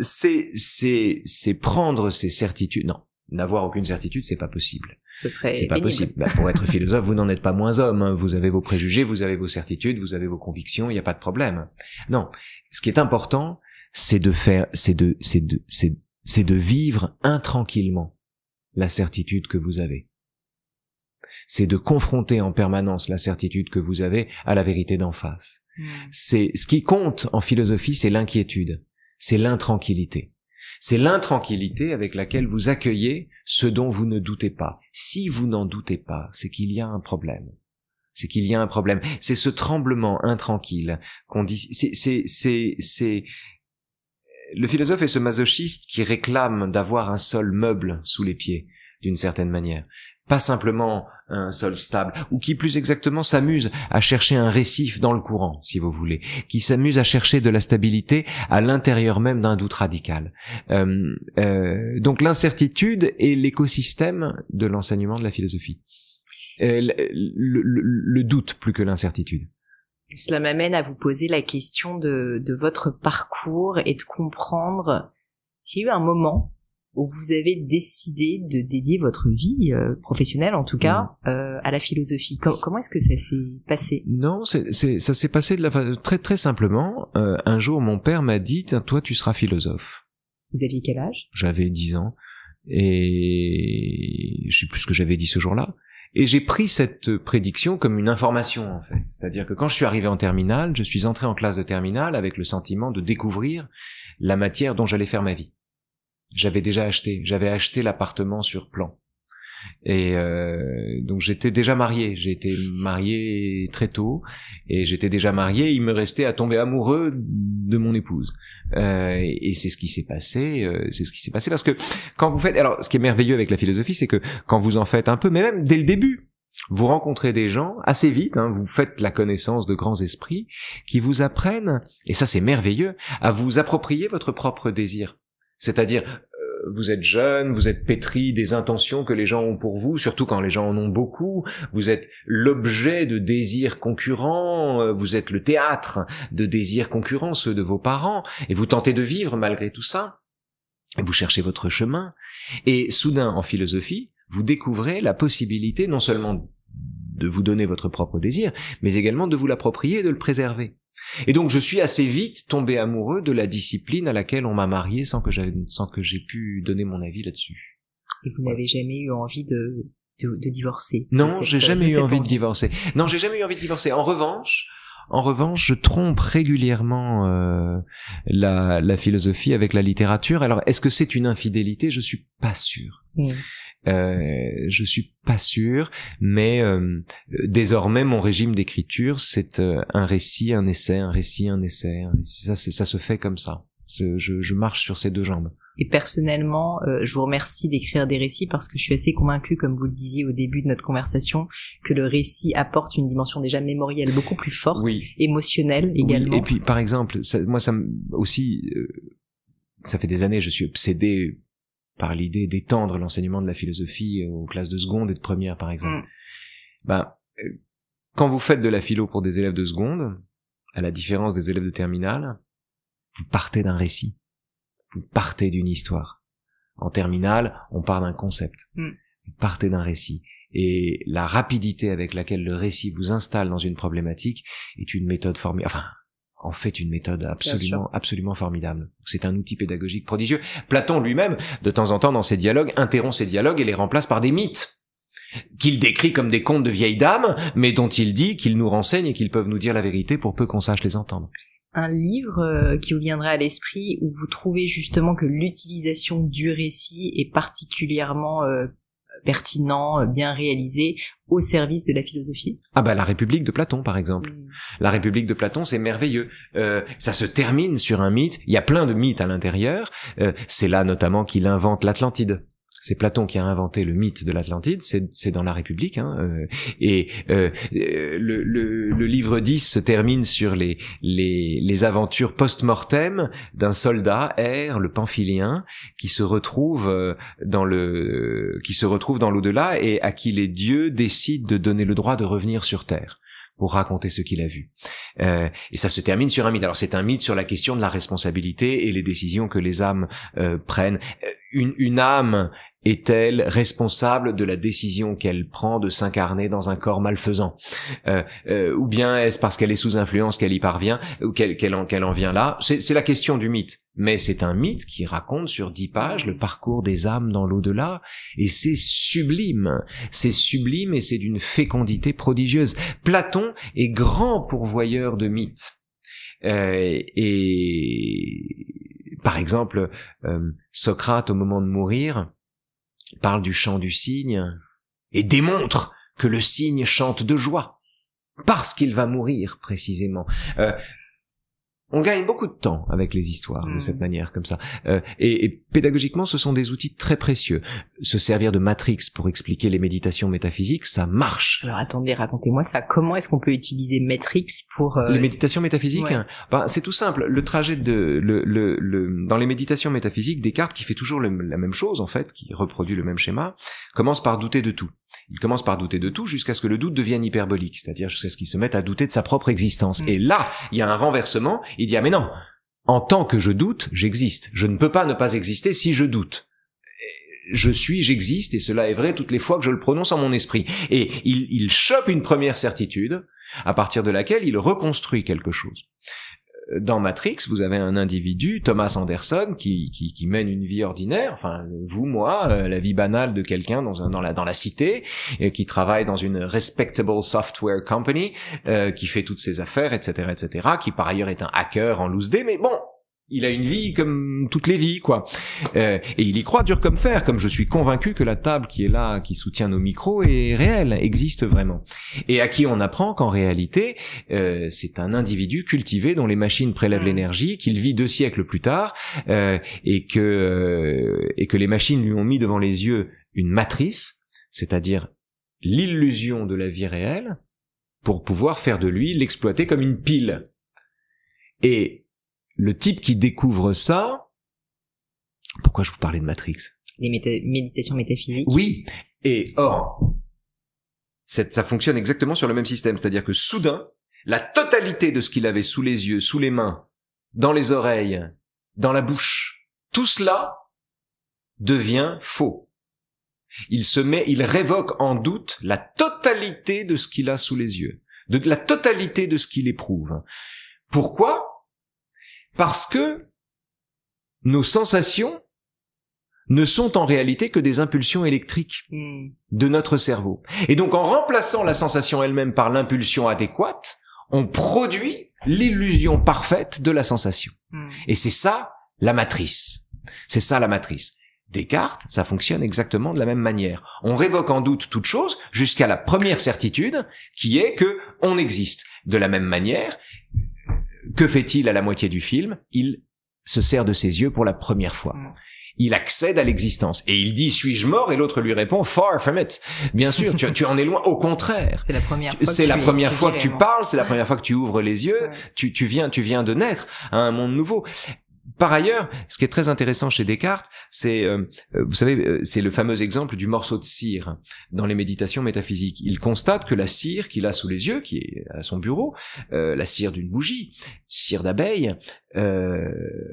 C'est prendre ses certitudes. Non, n'avoir aucune certitude, c'est pas possible. C'est pas possible. Pour être philosophe, vous n'en êtes pas moins homme. Hein. Vous avez vos préjugés, vous avez vos certitudes, vous avez vos convictions. Il n'y a pas de problème. Non. Ce qui est important, c'est de vivre intranquillement la certitude que vous avez. C'est de confronter en permanence la certitude que vous avez à la vérité d'en face. C'est ce qui compte en philosophie, c'est l'inquiétude, c'est l'intranquillité. C'est l'intranquillité avec laquelle vous accueillez ce dont vous ne doutez pas. Si vous n'en doutez pas, c'est qu'il y a un problème. C'est qu'il y a un problème. C'est ce tremblement intranquille qu'on dit. C'est le philosophe est ce masochiste qui réclame d'avoir un sol meuble sous les pieds, d'une certaine manière. Pas simplement un sol stable, ou qui plus exactement s'amuse à chercher un récif dans le courant, si vous voulez, qui s'amuse à chercher de la stabilité à l'intérieur même d'un doute radical. Donc l'incertitude est l'écosystème de l'enseignement de la philosophie. Le doute plus que l'incertitude. Cela m'amène à vous poser la question de votre parcours et de comprendre s'il y a eu un moment où vous avez décidé de dédier votre vie professionnelle, en tout cas, à la philosophie. Comment est-ce que ça s'est passé ? Non, ça s'est passé très très simplement. Un jour, mon père m'a dit « Toi, tu seras philosophe ». Vous aviez quel âge ? J'avais 10 ans. Et je sais plus ce que j'avais dit ce jour-là. Et j'ai pris cette prédiction comme une information, en fait. C'est-à-dire que quand je suis arrivé en terminale, je suis entré en classe de terminale avec le sentiment de découvrir la matière dont j'allais faire ma vie. J'avais acheté l'appartement sur plan. Et donc j'étais déjà marié, j'ai été marié très tôt, et j'étais déjà marié, il me restait à tomber amoureux de mon épouse. Et c'est ce qui s'est passé, parce que quand vous faites, alors ce qui est merveilleux avec la philosophie, c'est que quand vous en faites un peu, mais même dès le début, vous rencontrez des gens assez vite, vous faites la connaissance de grands esprits qui vous apprennent, et ça c'est merveilleux, à vous approprier votre propre désir. C'est-à-dire, vous êtes jeune, vous êtes pétri des intentions que les gens ont pour vous, surtout quand les gens en ont beaucoup, vous êtes l'objet de désirs concurrents, vous êtes le théâtre de désirs concurrents, ceux de vos parents, et vous tentez de vivre malgré tout ça, et vous cherchez votre chemin, et soudain en philosophie, vous découvrez la possibilité non seulement de vous donner votre propre désir, mais également de vous l'approprier et de le préserver. Et donc je suis assez vite tombé amoureux de la discipline à laquelle on m'a marié sans que j'ai pu donner mon avis là-dessus. Et vous n'avez jamais eu envie de divorcer? Non, j'ai jamais eu envie de divorcer. Non, j'ai jamais eu envie de divorcer. En revanche, je trompe régulièrement la philosophie avec la littérature. Alors, est-ce que c'est une infidélité? Je suis pas sûr. Je suis pas sûr, mais désormais mon régime d'écriture c'est un récit, un essai, un récit, un essai. Ça se fait comme ça. Je marche sur ces deux jambes. Et personnellement, je vous remercie d'écrire des récits parce que je suis assez convaincue, comme vous le disiez au début de notre conversation, que le récit apporte une dimension déjà mémorielle beaucoup plus forte, émotionnelle également. Oui. Et puis par exemple, ça fait des années, je suis obsédé par l'idée d'étendre l'enseignement de la philosophie aux classes de seconde et de première, par exemple. Quand vous faites de la philo pour des élèves de seconde, à la différence des élèves de terminale, vous partez d'un récit. Vous partez d'une histoire. En terminale, on part d'un concept. Vous partez d'un récit. Et la rapidité avec laquelle le récit vous installe dans une problématique est une méthode formidable. Enfin, en fait une méthode absolument formidable. C'est un outil pédagogique prodigieux. Platon lui-même, de temps en temps dans ses dialogues, interrompt ses dialogues et les remplace par des mythes qu'il décrit comme des contes de vieilles dames, mais dont il dit qu'ils nous renseignent et qu'ils peuvent nous dire la vérité pour peu qu'on sache les entendre. Un livre qui vous viendrait à l'esprit où vous trouvez justement que l'utilisation du récit est particulièrement pertinent, bien réalisé, au service de la philosophie? La République de Platon, par exemple. La République de Platon, c'est merveilleux. Ça se termine sur un mythe. Il y a plein de mythes à l'intérieur. C'est là notamment qu'il invente l'Atlantide. C'est Platon qui a inventé le mythe de l'Atlantide, c'est dans la République, le livre 10 se termine sur les aventures post-mortem d'un soldat, R, le Pamphilien, qui se retrouve dans l'au-delà et à qui les dieux décident de donner le droit de revenir sur Terre pour raconter ce qu'il a vu. Et ça se termine sur un mythe. Alors c'est un mythe sur la question de la responsabilité et les décisions que les âmes prennent. Une âme est-elle responsable de la décision qu'elle prend de s'incarner dans un corps malfaisant, ou bien est-ce parce qu'elle est sous influence qu'elle y parvient, ou qu'elle en vient là? C'est la question du mythe. Mais c'est un mythe qui raconte sur 10 pages le parcours des âmes dans l'au-delà, et c'est sublime et c'est d'une fécondité prodigieuse. Platon est grand pourvoyeur de mythes. Et par exemple, Socrate, au moment de mourir, parle du chant du cygne et démontre que le cygne chante de joie parce qu'il va mourir précisément. On gagne beaucoup de temps avec les histoires de cette manière, comme ça. Et pédagogiquement, ce sont des outils très précieux. Se servir de Matrix pour expliquer les méditations métaphysiques, ça marche. Alors attendez, racontez-moi ça. Comment est-ce qu'on peut utiliser Matrix pour... Les méditations métaphysiques, c'est tout simple. Le trajet dans les méditations métaphysiques, Descartes, qui fait toujours la même chose, en fait, qui reproduit le même schéma, commence par douter de tout. Il commence par douter de tout jusqu'à ce que le doute devienne hyperbolique, c'est-à-dire jusqu'à ce qu'il se mette à douter de sa propre existence. Et là, il y a un renversement, il dit « Ah mais non, en tant que je doute, j'existe. Je ne peux pas ne pas exister si je doute. J'existe, et cela est vrai toutes les fois que je le prononce en mon esprit. » Et il chope une première certitude, à partir de laquelle il reconstruit quelque chose. Dans Matrix, vous avez un individu, Thomas Anderson, qui mène une vie ordinaire, enfin vous, moi, la vie banale de quelqu'un dans la cité, qui travaille dans une respectable software company, qui fait toutes ses affaires, etc., qui par ailleurs est un hacker en loose day, mais bon, il a une vie comme toutes les vies, quoi. Et il y croit dur comme fer, comme je suis convaincu que la table qui est là, qui soutient nos micros, est réelle, existe vraiment. Et à qui on apprend qu'en réalité, c'est un individu cultivé dont les machines prélèvent l'énergie, qu'il vit 2 siècles plus tard, et que les machines lui ont mis devant les yeux une matrice, c'est-à-dire l'illusion de la vie réelle pour pouvoir faire de lui, l'exploiter comme une pile. Et le type qui découvre ça, pourquoi je vous parlais de Matrix? Les méditations métaphysiques. Oui, et or, ça fonctionne exactement sur le même système, c'est-à-dire que soudain, la totalité de ce qu'il avait sous les yeux, sous les mains, dans les oreilles, dans la bouche, tout cela devient faux. Il révoque en doute la totalité de ce qu'il a sous les yeux, de la totalité de ce qu'il éprouve. Pourquoi? Parce que nos sensations ne sont en réalité que des impulsions électriques de notre cerveau. Et donc en remplaçant la sensation elle-même par l'impulsion adéquate, on produit l'illusion parfaite de la sensation. Et c'est ça la matrice. C'est ça la matrice. Descartes, ça fonctionne exactement de la même manière. On révoque en doute toute chose jusqu'à la première certitude qui est que on existe. De la même manière, que fait-il à la moitié du film? Il se sert de ses yeux pour la première fois. Il accède à l'existence. Et il dit, suis-je mort? Et l'autre lui répond, far from it. Bien sûr, tu en es loin. Au contraire. C'est la première fois c'est la première fois que tu parles, c'est la première fois que tu ouvres les yeux. Tu viens de naître à un monde nouveau. Par ailleurs, ce qui est très intéressant chez Descartes, c'est, vous savez, c'est le fameux exemple du morceau de cire dans les méditations métaphysiques. Il constate que la cire qu'il a sous les yeux, qui est à son bureau, la cire d'une bougie, cire d'abeille, elle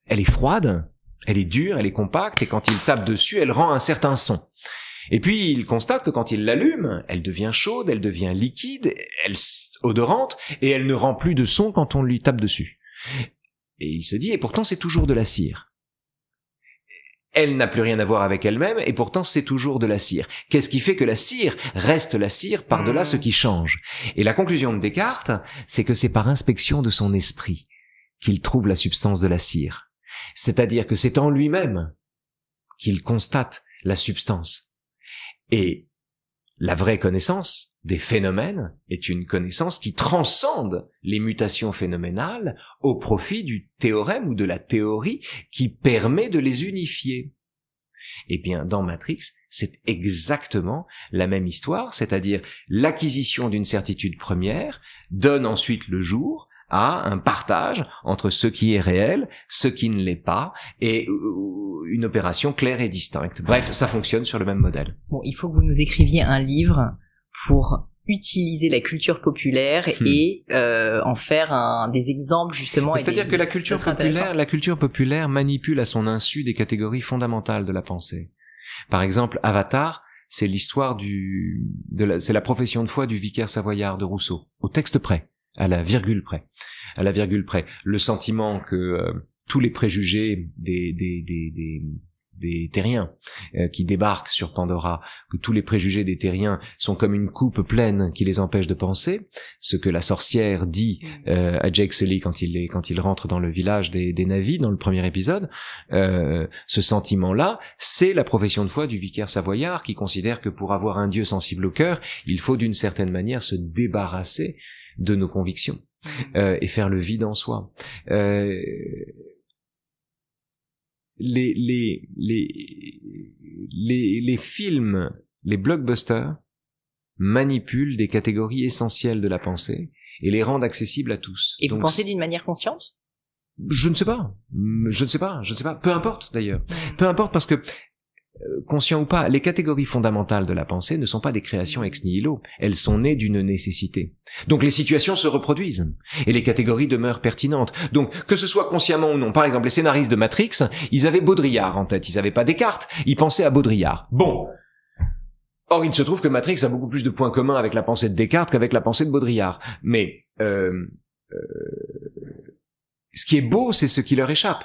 est froide, elle est dure, elle est compacte, et quand il tape dessus, elle rend un certain son. Et puis il constate que quand il l'allume, elle devient chaude, elle devient liquide, elle odorante, et elle ne rend plus de son quand on lui tape dessus. Et il se dit, et pourtant c'est toujours de la cire. Elle n'a plus rien à voir avec elle-même, et pourtant c'est toujours de la cire. Qu'est-ce qui fait que la cire reste la cire par-delà ce qui change? Et la conclusion de Descartes, c'est que c'est par inspection de son esprit qu'il trouve la substance de la cire. C'est-à-dire que c'est en lui-même qu'il constate la substance. Et la vraie connaissance des phénomènes est une connaissance qui transcende les mutations phénoménales au profit du théorème ou de la théorie qui permet de les unifier. Eh bien, dans Matrix, c'est exactement la même histoire, c'est-à-dire l'acquisition d'une certitude première donne ensuite le jour à un partage entre ce qui est réel, ce qui ne l'est pas, et une opération claire et distincte. Bref, ça fonctionne sur le même modèle. Bon, il faut que vous nous écriviez un livre pour utiliser la culture populaire et en faire des exemples justement. C'est-à-dire que la culture populaire manipule à son insu des catégories fondamentales de la pensée. Par exemple, Avatar, c'est l'histoire c'est la profession de foi du vicaire savoyard de Rousseau, au texte près, à la virgule près. Le sentiment que tous les préjugés des terriens qui débarquent sur Pandora, que tous les préjugés des terriens sont comme une coupe pleine qui les empêche de penser, ce que la sorcière dit à Jake Sully quand il rentre dans le village des Na'vi dans le premier épisode, ce sentiment-là, c'est la profession de foi du vicaire savoyard qui considère que pour avoir un Dieu sensible au cœur, il faut d'une certaine manière se débarrasser de nos convictions et faire le vide en soi. Les films, les blockbusters manipulent des catégories essentielles de la pensée et les rendent accessibles à tous. Et vous pensez d'une manière consciente? Je ne sais pas. Peu importe d'ailleurs. Peu importe parce que conscient ou pas, les catégories fondamentales de la pensée ne sont pas des créations ex nihilo, elles sont nées d'une nécessité. Donc les situations se reproduisent, et les catégories demeurent pertinentes. Donc que ce soit consciemment ou non, par exemple les scénaristes de Matrix, ils avaient Baudrillard en tête, ils avaient pas Descartes, ils pensaient à Baudrillard. Bon. Or il se trouve que Matrix a beaucoup plus de points communs avec la pensée de Descartes qu'avec la pensée de Baudrillard. Mais ce qui est beau, c'est ce qui leur échappe.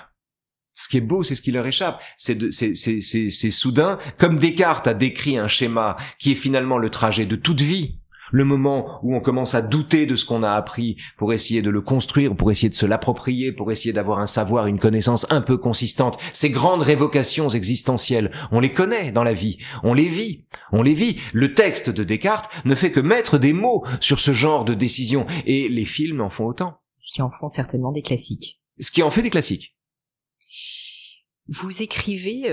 Ce qui est beau, c'est ce qui leur échappe. C'est soudain, comme Descartes a décrit un schéma qui est finalement le trajet de toute vie, le moment où on commence à douter de ce qu'on a appris pour essayer de le construire, pour essayer de se l'approprier, pour essayer d'avoir un savoir, une connaissance un peu consistante. Ces grandes révocations existentielles, on les connaît dans la vie, on les vit. Le texte de Descartes ne fait que mettre des mots sur ce genre de décision, et les films en font autant. Ce qui en font certainement des classiques. Ce qui en fait des classiques. Vous écrivez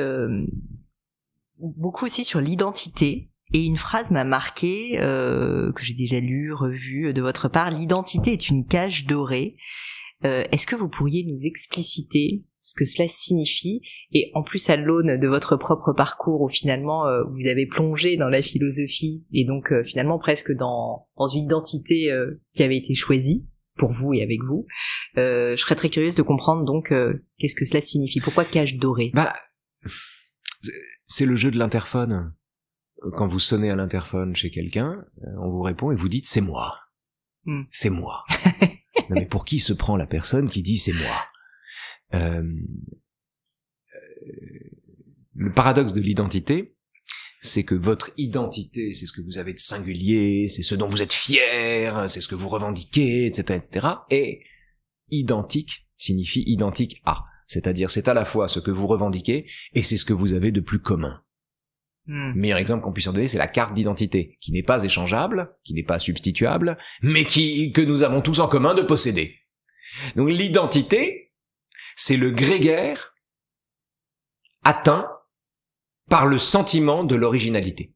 beaucoup aussi sur l'identité Et une phrase m'a marqué, que j'ai déjà lue, revue de votre part, l'identité est une cage dorée. Est-ce que vous pourriez nous expliciter ce que cela signifie, et en plus à l'aune de votre propre parcours où finalement vous avez plongé dans la philosophie et donc finalement presque dans une identité qui avait été choisie pour vous et avec vous, je serais très curieuse de comprendre donc qu'est-ce que cela signifie, pourquoi cage dorée? C'est le jeu de l'interphone. Quand vous sonnez à l'interphone chez quelqu'un, on vous répond et vous dites c'est moi. C'est moi. Non, mais pour qui se prend la personne qui dit c'est moi? Le paradoxe de l'identité, c'est que votre identité, c'est ce que vous avez de singulier, c'est ce dont vous êtes fier, c'est ce que vous revendiquez, etc., etc., et identique signifie identique à. C'est-à-dire, c'est à la fois ce que vous revendiquez et c'est ce que vous avez de plus commun. Le meilleur exemple qu'on puisse en donner, c'est la carte d'identité, qui n'est pas échangeable, qui n'est pas substituable, mais que nous avons tous en commun de posséder. Donc l'identité, c'est le grégaire atteint par le sentiment de l'originalité.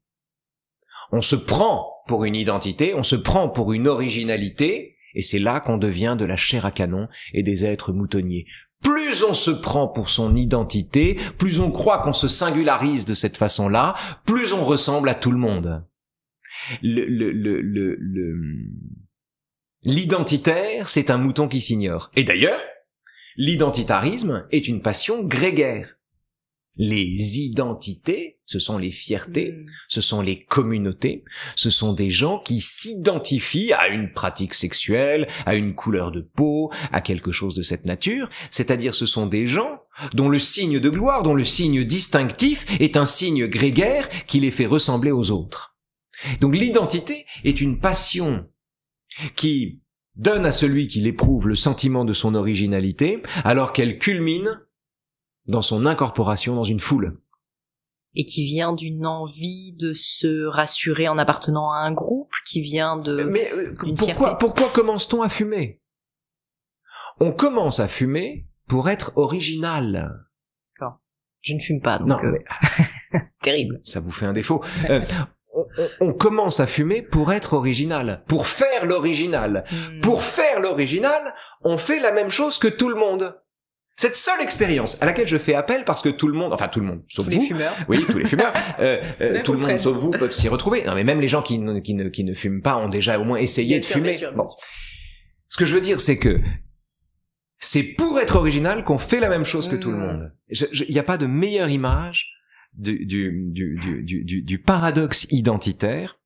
On se prend pour une identité, on se prend pour une originalité, et c'est là qu'on devient de la chair à canon et des êtres moutonniers. Plus on se prend pour son identité, plus on croit qu'on se singularise de cette façon-là, plus on ressemble à tout le monde. L'identitaire, c'est un mouton qui s'ignore. Et d'ailleurs, l'identitarisme est une passion grégaire. Les identités, ce sont les fiertés, ce sont les communautés, ce sont des gens qui s'identifient à une pratique sexuelle, à une couleur de peau, à quelque chose de cette nature, c'est-à-dire ce sont des gens dont le signe de gloire, dont le signe distinctif est un signe grégaire qui les fait ressembler aux autres. Donc l'identité est une passion qui donne à celui qui l'éprouve le sentiment de son originalité, alors qu'elle culmine dans son incorporation dans une foule. Et qui vient d'une envie de se rassurer en appartenant à un groupe, qui vient de... Mais pourquoi commence-t-on à fumer? On commence à fumer pour être original. D'accord. Je ne fume pas, donc... Non, mais... terrible. Ça vous fait un défaut. On commence à fumer pour être original, pour faire l'original. Pour faire l'original, on fait la même chose que tout le monde. Cette seule expérience à laquelle je fais appel parce que tout le monde, sauf vous, tous les fumeurs, oui, tous les fumeurs, tout le monde sauf vous peuvent s'y retrouver. Non, mais même les gens qui ne fument pas ont déjà au moins essayé de fumer. Bon. Ce que je veux dire, c'est que c'est pour être original qu'on fait la même chose que tout le monde. Il n'y a pas de meilleure image du paradoxe identitaire,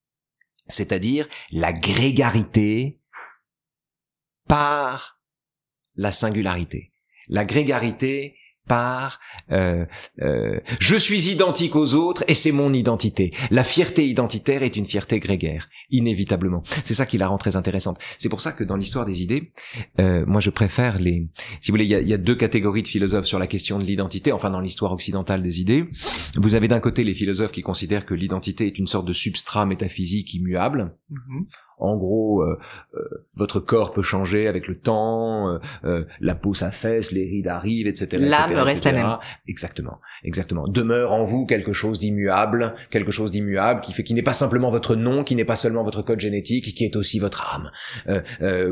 c'est-à-dire la grégarité par la singularité. La grégarité par je suis identique aux autres et c'est mon identité. La fierté identitaire est une fierté grégaire, inévitablement. C'est ça qui la rend très intéressante. C'est pour ça que dans l'histoire des idées, moi je préfère si vous voulez, il y a deux catégories de philosophes sur la question de l'identité, enfin dans l'histoire occidentale des idées. Vous avez d'un côté les philosophes qui considèrent que l'identité est une sorte de substrat métaphysique immuable. En gros, votre corps peut changer avec le temps, la peau s'affaisse, les rides arrivent, etc. L'âme reste la même. Exactement. Demeure en vous quelque chose d'immuable qui n'est pas simplement votre nom, qui n'est pas seulement votre code génétique, qui est aussi votre âme,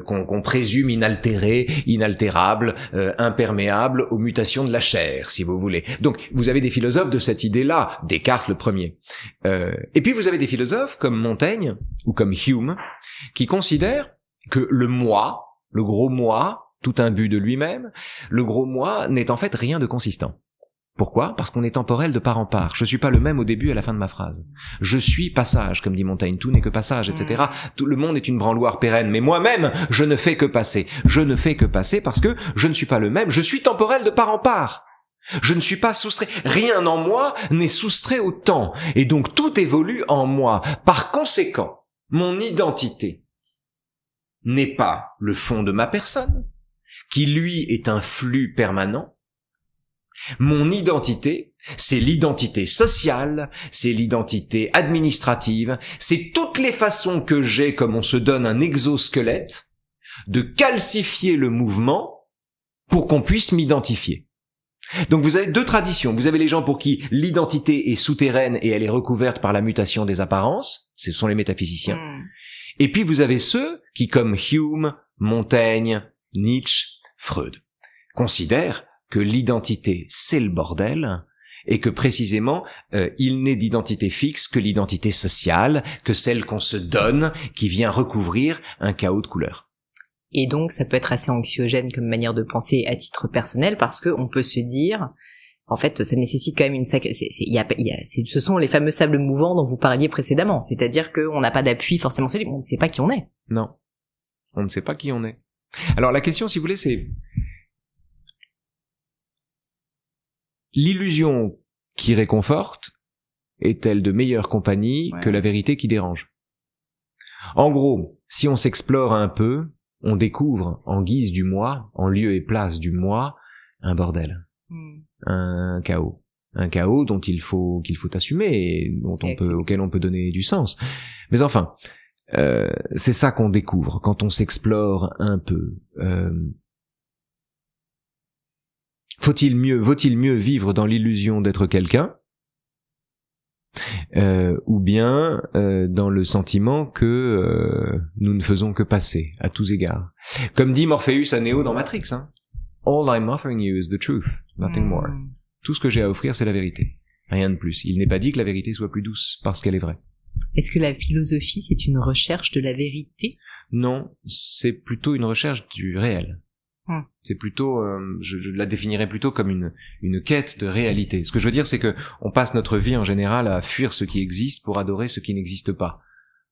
qu'on présume inaltérée, inaltérable, imperméable aux mutations de la chair, si vous voulez. Donc, vous avez des philosophes de cette idée-là, Descartes le premier. Et puis vous avez des philosophes comme Montaigne ou comme Hume, qui considèrent que le moi, le gros moi, tout imbu de lui-même, le gros moi n'est en fait rien de consistant. Pourquoi ? Parce qu'on est temporel de part en part. Je suis pas le même au début et à la fin de ma phrase. Je suis passage, comme dit Montaigne, tout n'est que passage, etc. Tout le monde est une branloire pérenne, mais moi-même, je ne fais que passer. Je ne fais que passer parce que je ne suis pas le même, je suis temporel de part en part. Je ne suis pas soustrait. Rien en moi n'est soustrait au temps. Et donc tout évolue en moi. Par conséquent, mon identité n'est pas le fond de ma personne, qui lui est un flux permanent. Mon identité, c'est l'identité sociale, c'est l'identité administrative, c'est toutes les façons que j'ai, comme on se donne un exosquelette, de calcifier le mouvement pour qu'on puisse m'identifier. Donc vous avez deux traditions. Vous avez les gens pour qui l'identité est souterraine et elle est recouverte par la mutation des apparences. Ce sont les métaphysiciens. Et puis vous avez ceux qui, comme Hume, Montaigne, Nietzsche, Freud, considèrent que l'identité, c'est le bordel, et que précisément, il n'est d'identité fixe que l'identité sociale, que celle qu'on se donne, qui vient recouvrir un chaos de couleurs. Et donc, ça peut être assez anxiogène comme manière de penser à titre personnel, parce que on peut se dire, en fait, ça nécessite quand même ce sont les fameux sables mouvants dont vous parliez précédemment. C'est-à-dire qu'on n'a pas d'appui forcément solide, on ne sait pas qui on est. Non. On ne sait pas qui on est. Alors, la question, si vous voulez, c'est l'illusion qui réconforte est-elle de meilleure compagnie que la vérité qui dérange? En gros, si on s'explore un peu, on découvre, en guise du moi, en lieu et place du moi, un bordel, un chaos dont qu'il faut assumer et auquel on peut donner du sens. Mais enfin, c'est ça qu'on découvre quand on s'explore un peu. Vaut-il mieux vivre dans l'illusion d'être quelqu'un, ou bien dans le sentiment que nous ne faisons que passer à tous égards. Comme dit Morpheus à Neo dans Matrix, hein. All I'm offering you is the truth, nothing more. Tout ce que j'ai à offrir, c'est la vérité, rien de plus. Il n'est pas dit que la vérité soit plus douce parce qu'elle est vraie. Est-ce que la philosophie, c'est une recherche de la vérité? Non, c'est plutôt une recherche du réel. C'est plutôt, je la définirais plutôt comme une quête de réalité. Ce que je veux dire, c'est que on passe notre vie en général à fuir ce qui existe pour adorer ce qui n'existe pas.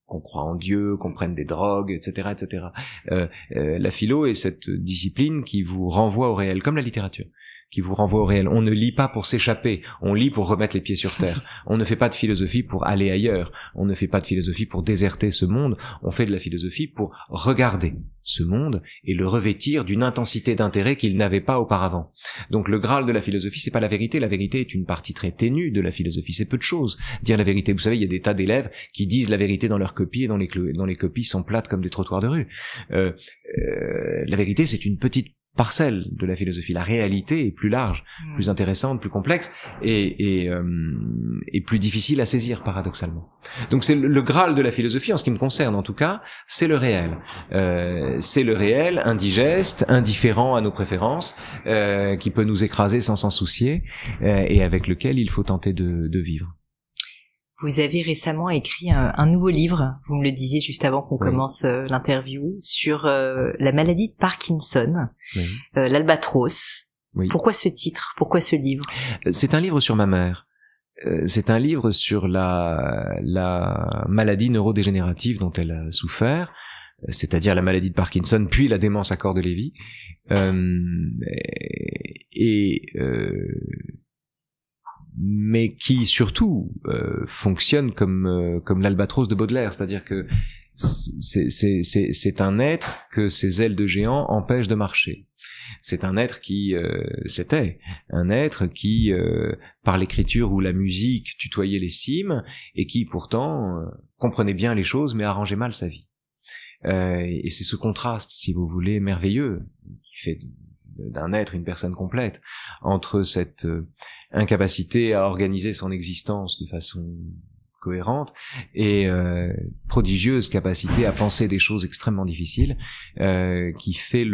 Qu'on croit en Dieu, qu'on prenne des drogues, etc., etc. La philo est cette discipline qui vous renvoie au réel, comme la littérature, qui vous renvoie au réel. On ne lit pas pour s'échapper, on lit pour remettre les pieds sur terre. On ne fait pas de philosophie pour aller ailleurs, on ne fait pas de philosophie pour déserter ce monde, on fait de la philosophie pour regarder ce monde et le revêtir d'une intensité d'intérêt qu'il n'avait pas auparavant. Donc le Graal de la philosophie, c'est pas la vérité est une partie très ténue de la philosophie, c'est peu de choses, dire la vérité. Vous savez, il y a des tas d'élèves qui disent la vérité dans leurs copies et dans les copies sont plates comme des trottoirs de rue. La vérité, c'est une petite parcelle de la philosophie. La réalité est plus large, plus intéressante, plus complexe et plus difficile à saisir paradoxalement. Donc c'est le Graal de la philosophie, en ce qui me concerne en tout cas, c'est le réel. C'est le réel, indigeste, indifférent à nos préférences, qui peut nous écraser sans s'en soucier, et avec lequel il faut tenter de vivre. Vous avez récemment écrit un nouveau livre, vous me le disiez juste avant qu'on commence l'interview, sur la maladie de Parkinson, l'albatros. Oui. Pourquoi ce titre? Pourquoi ce livre? C'est un livre sur ma mère. C'est un livre sur la maladie neurodégénérative dont elle a souffert, c'est-à-dire la maladie de Parkinson, puis la démence à corps de Lévy. Mais qui surtout fonctionne comme l'albatros de Baudelaire, c'est-à-dire que c'est un être que ses ailes de géant empêchent de marcher. C'est un être c'était un être qui par l'écriture ou la musique tutoyait les cimes et qui pourtant comprenait bien les choses mais arrangeait mal sa vie. Et c'est ce contraste, si vous voulez, merveilleux qui fait d'un être une personne complète entre cette incapacité à organiser son existence de façon cohérente et prodigieuse capacité à penser des choses extrêmement difficiles, qui fait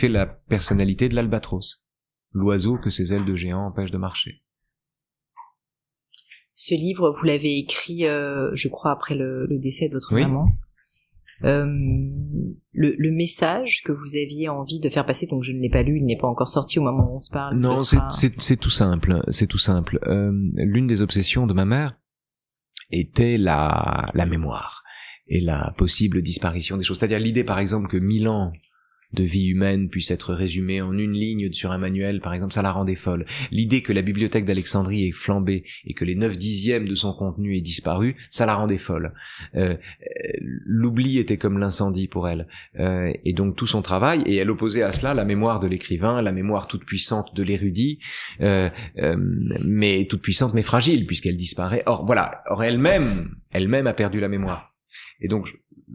la personnalité de l'albatros, l'oiseau que ses ailes de géant empêchent de marcher. Ce livre, vous l'avez écrit, je crois, après le décès de votre maman. Le message que vous aviez envie de faire passer, donc je ne l'ai pas lu, il n'est pas encore sorti au moment où on se parle. Non, c'est tout simple, c'est tout simple. L'une des obsessions de ma mère était la mémoire et la possible disparition des choses. C'est-à-dire l'idée, par exemple, que 1000 ans de vie humaine puisse être résumée en une ligne sur un manuel, par exemple, ça la rendait folle. L'idée que la bibliothèque d'Alexandrie ait flambé et que les 9/10 de son contenu aient disparu, ça la rendait folle. L'oubli était comme l'incendie pour elle. Et donc tout son travail, et elle opposait à cela la mémoire de l'écrivain, la mémoire toute puissante de l'érudit, mais toute puissante mais fragile, puisqu'elle disparaît. Or elle-même a perdu la mémoire. Et donc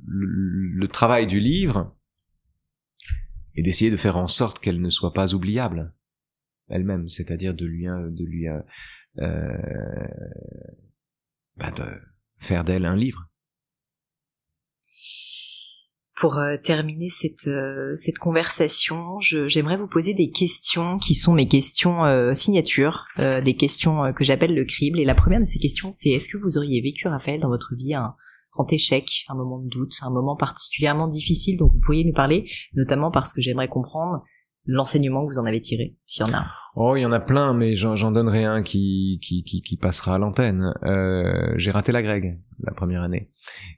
le travail du livre, et d'essayer de faire en sorte qu'elle ne soit pas oubliable. elle-même, c'est-à-dire de faire d'elle un livre. Pour terminer cette conversation, j'aimerais vous poser des questions qui sont mes questions signature, des questions que j'appelle le crible. Et la première de ces questions, c'est: est-ce que vous auriez vécu, Raphaël, dans votre vie un grand échec, un moment de doute, un moment particulièrement difficile dont vous pourriez nous parler, notamment parce que j'aimerais comprendre l'enseignement que vous en avez tiré, s'il y en a? Oh, il y en a plein, mais j'en donnerai un qui passera à l'antenne. J'ai raté la Greg la première année.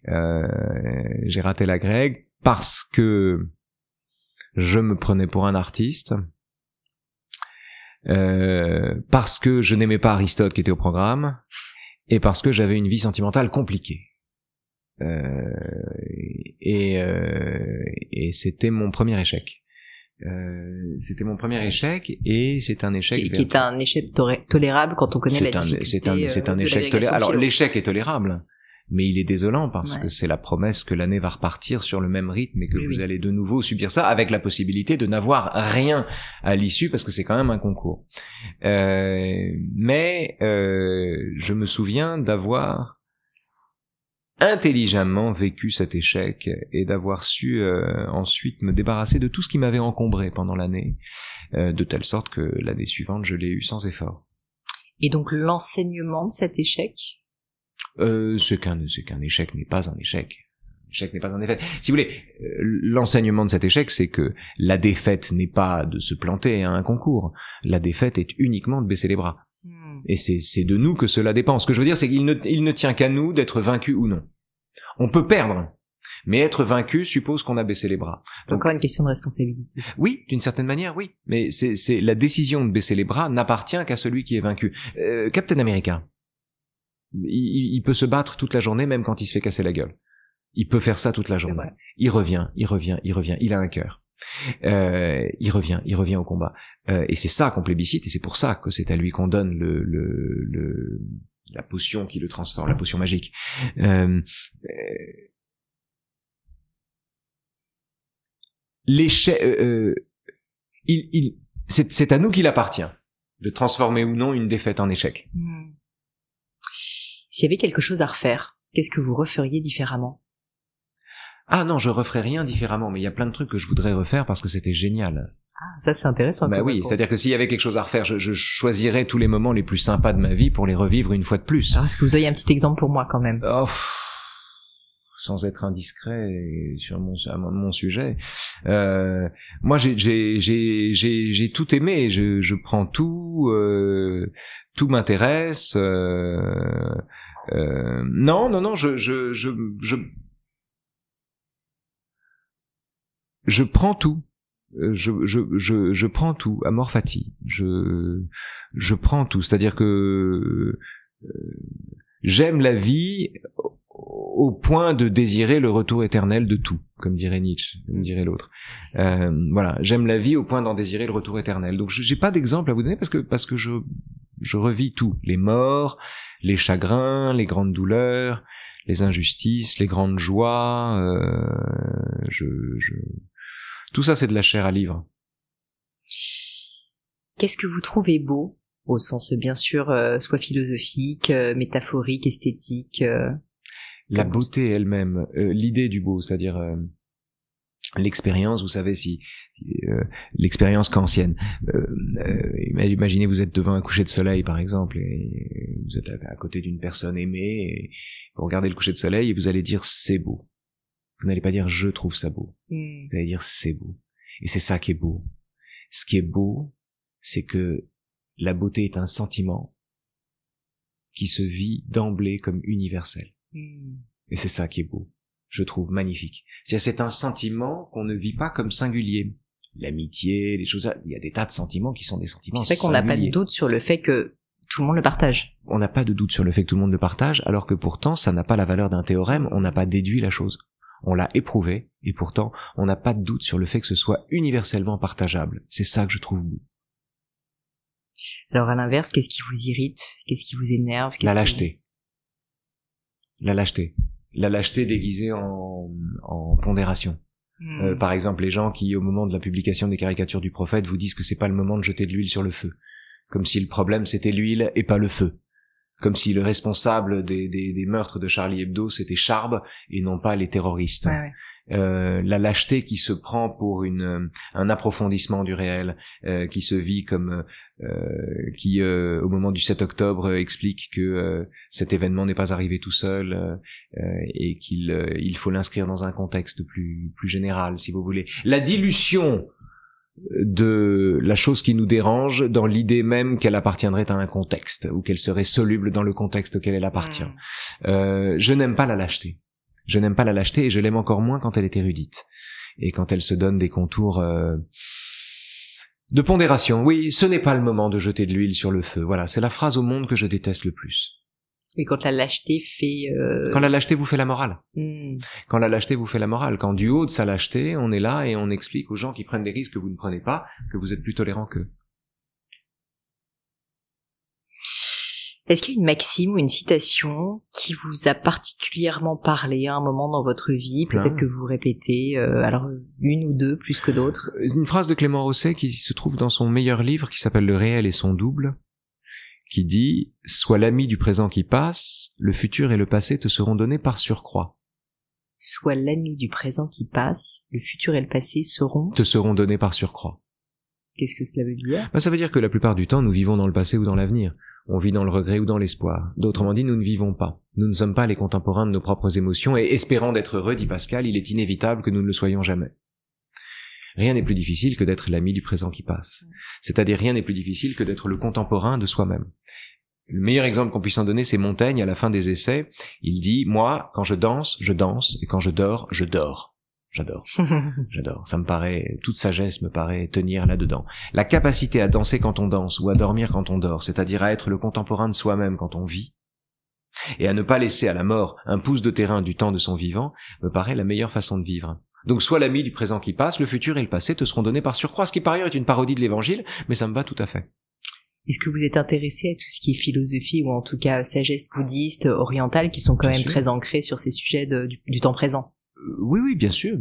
J'ai raté la Greg parce que je me prenais pour un artiste, parce que je n'aimais pas Aristote qui était au programme, et parce que j'avais une vie sentimentale compliquée. Et c'était mon premier échec. C'était mon premier échec, et c'est un échec qui est un échec tolérable quand on connaît la difficulté. C'est un échec tolérable. Alors l'échec est tolérable, mais il est désolant parce que c'est la promesse que l'année va repartir sur le même rythme et que vous allez de nouveau subir ça, avec la possibilité de n'avoir rien à l'issue, parce que c'est quand même un concours. Mais je me souviens d'avoir intelligemment vécu cet échec et d'avoir su ensuite me débarrasser de tout ce qui m'avait encombré pendant l'année, de telle sorte que l'année suivante je l'ai eu sans effort. Et donc l'enseignement de cet échec, c'est qu'un échec n'est pas un échec. L'échec n'est pas un défaite. Si vous voulez, l'enseignement de cet échec, c'est que la défaite n'est pas de se planter à un concours. La défaite est uniquement de baisser les bras. Et c'est de nous que cela dépend. Ce que je veux dire, c'est qu'il ne tient qu'à nous d'être vaincus ou non. On peut perdre, mais être vaincu suppose qu'on a baissé les bras. C'est encore une question de responsabilité. Oui, d'une certaine manière, oui. Mais c'est la décision de baisser les bras n'appartient qu'à celui qui est vaincu. Captain America, il peut se battre toute la journée, même quand il se fait casser la gueule. Il peut faire ça toute la journée. Il revient. Il a un cœur. Il revient au combat. Et c'est ça qu'on plébiscite, et c'est pour ça que c'est à lui qu'on donne la potion qui le transforme, la potion magique. L'échec, c'est à nous qu'il appartient de transformer ou non une défaite en échec. S'il y avait quelque chose à refaire, qu'est-ce que vous referiez différemment? Ah non, je referais rien différemment, mais il y a plein de trucs que je voudrais refaire parce que c'était génial. Ah, ça c'est intéressant. Bah oui, c'est-à-dire que s'il y avait quelque chose à refaire, je choisirais tous les moments les plus sympas de ma vie pour les revivre une fois de plus. Alors, est-ce que vous auriez un petit exemple pour moi quand même? Sans être indiscret sur mon sujet, moi j'ai tout aimé, je prends tout, tout m'intéresse. Non, je prends tout. Je prends tout, amor fati. Je prends tout. C'est-à-dire que j'aime la vie au point de désirer le retour éternel de tout, comme dirait Nietzsche, comme dirait l'autre. Voilà, j'aime la vie au point d'en désirer le retour éternel. Donc j'ai pas d'exemple à vous donner parce que je revis tout, les morts, les chagrins, les grandes douleurs, les injustices, les grandes joies. Tout ça, c'est de la chair à livre. Qu'est-ce que vous trouvez beau, au sens bien sûr soit philosophique, métaphorique, esthétique? La beauté elle-même, l'idée du beau, c'est-à-dire l'expérience, vous savez, l'expérience kantienne. Imaginez, vous êtes devant un coucher de soleil, par exemple, et vous êtes à côté d'une personne aimée, et vous regardez le coucher de soleil et vous allez dire c'est beau. Vous n'allez pas dire je trouve ça beau. Vous allez dire c'est beau. Et c'est ça qui est beau. Ce qui est beau, c'est que la beauté est un sentiment qui se vit d'emblée comme universel. Et c'est ça qui est beau. Je trouve magnifique. C'est un sentiment qu'on ne vit pas comme singulier. L'amitié, les choses, il y a des tas de sentiments qui sont des sentiments singuliers. C'est vrai qu'on n'a pas de doute sur le fait que tout le monde le partage. On n'a pas de doute sur le fait que tout le monde le partage, alors que pourtant, ça n'a pas la valeur d'un théorème, on n'a pas déduit la chose. On l'a éprouvé, et pourtant, on n'a pas de doute sur le fait que ce soit universellement partageable. C'est ça que je trouve beau. Alors à l'inverse, qu'est-ce qui vous irrite? Qu'est-ce qui vous énerve? La lâcheté. La lâcheté déguisée en pondération. Par exemple, les gens qui, au moment de la publication des caricatures du prophète, vous disent que c'est pas le moment de jeter de l'huile sur le feu. Comme si le problème c'était l'huile et pas le feu. Comme si le responsable des meurtres de Charlie Hebdo c'était Charb et non pas les terroristes. Ouais. La lâcheté qui se prend pour un approfondissement du réel, qui se vit comme qui au moment du 7 octobre explique que cet événement n'est pas arrivé tout seul et il faut l'inscrire dans un contexte plus général, si vous voulez. La dilution de la chose qui nous dérange dans l'idée même qu'elle appartiendrait à un contexte ou qu'elle serait soluble dans le contexte auquel elle appartient. Je n'aime pas la lâcheté. Je n'aime pas la lâcheté et je l'aime encore moins quand elle est érudite et quand elle se donne des contours de pondération. Oui, ce n'est pas le moment de jeter de l'huile sur le feu. Voilà, c'est la phrase au monde que je déteste le plus. Mais quand la lâcheté fait... Quand la lâcheté vous fait la morale. Quand la lâcheté vous fait la morale. Quand du haut de sa lâcheté, on est là et on explique aux gens qui prennent des risques que vous ne prenez pas, que vous êtes plus tolérants qu'eux. Est-ce qu'il y a une maxime ou une citation qui vous a particulièrement parlé à un moment dans votre vie? Peut-être que vous répétez, alors une ou deux plus que d'autres. Une phrase de Clément Rosset qui se trouve dans son meilleur livre qui s'appelle Le réel et son double, qui dit « Sois l'ami du présent qui passe, le futur et le passé te seront donnés par surcroît. » Sois l'ami du présent qui passe, le futur et le passé te seront donnés par surcroît. Qu'est-ce que cela veut dire? Ça veut dire que la plupart du temps, nous vivons dans le passé ou dans l'avenir. On vit dans le regret ou dans l'espoir. D'autrement dit, nous ne vivons pas. Nous ne sommes pas les contemporains de nos propres émotions, et espérant d'être heureux, dit Pascal, il est inévitable que nous ne le soyons jamais. Rien n'est plus difficile que d'être l'ami du présent qui passe. C'est-à-dire rien n'est plus difficile que d'être le contemporain de soi-même. Le meilleur exemple qu'on puisse en donner, c'est Montaigne, à la fin des Essais. Il dit, moi, quand je danse, et quand je dors, je dors. J'adore. Ça me paraît, toute sagesse me paraît tenir là-dedans. La capacité à danser quand on danse ou à dormir quand on dort, c'est-à-dire à être le contemporain de soi-même quand on vit, et à ne pas laisser à la mort un pouce de terrain du temps de son vivant, me paraît la meilleure façon de vivre. Donc sois l'ami du présent qui passe, le futur et le passé te seront donnés par surcroît, ce qui par ailleurs est une parodie de l'évangile, mais ça me va tout à fait. Est-ce que vous êtes intéressé à tout ce qui est philosophie ou en tout cas sagesse bouddhiste, orientale, qui sont quand même très ancrés sur ces sujets du temps présent? Oui, bien sûr.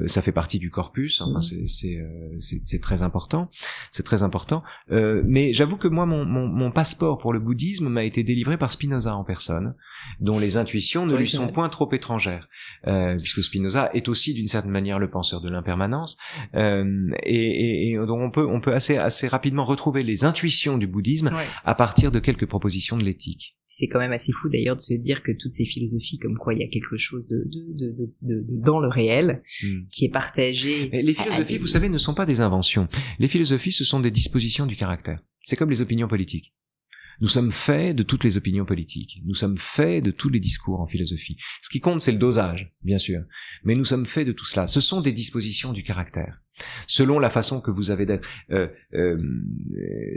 Ça fait partie du corpus. Enfin, c'est très important. C'est très important. Mais j'avoue que moi, mon passeport pour le bouddhisme m'a été délivré par Spinoza en personne, dont les intuitions ne lui sont point trop étrangères, puisque Spinoza est aussi d'une certaine manière le penseur de l'impermanence, et donc on peut assez rapidement retrouver les intuitions du bouddhisme à partir de quelques propositions de l'éthique. C'est quand même assez fou d'ailleurs de se dire que toutes ces philosophies, comme quoi il y a quelque chose de dans le réel qui est partagé. Et les philosophies, vous savez, ne sont pas des inventions. Les philosophies, ce sont des dispositions du caractère. C'est comme les opinions politiques. Nous sommes faits de toutes les opinions politiques. Nous sommes faits de tous les discours en philosophie. Ce qui compte, c'est le dosage, bien sûr. Mais nous sommes faits de tout cela. Ce sont des dispositions du caractère. Selon la façon que vous avez d'être.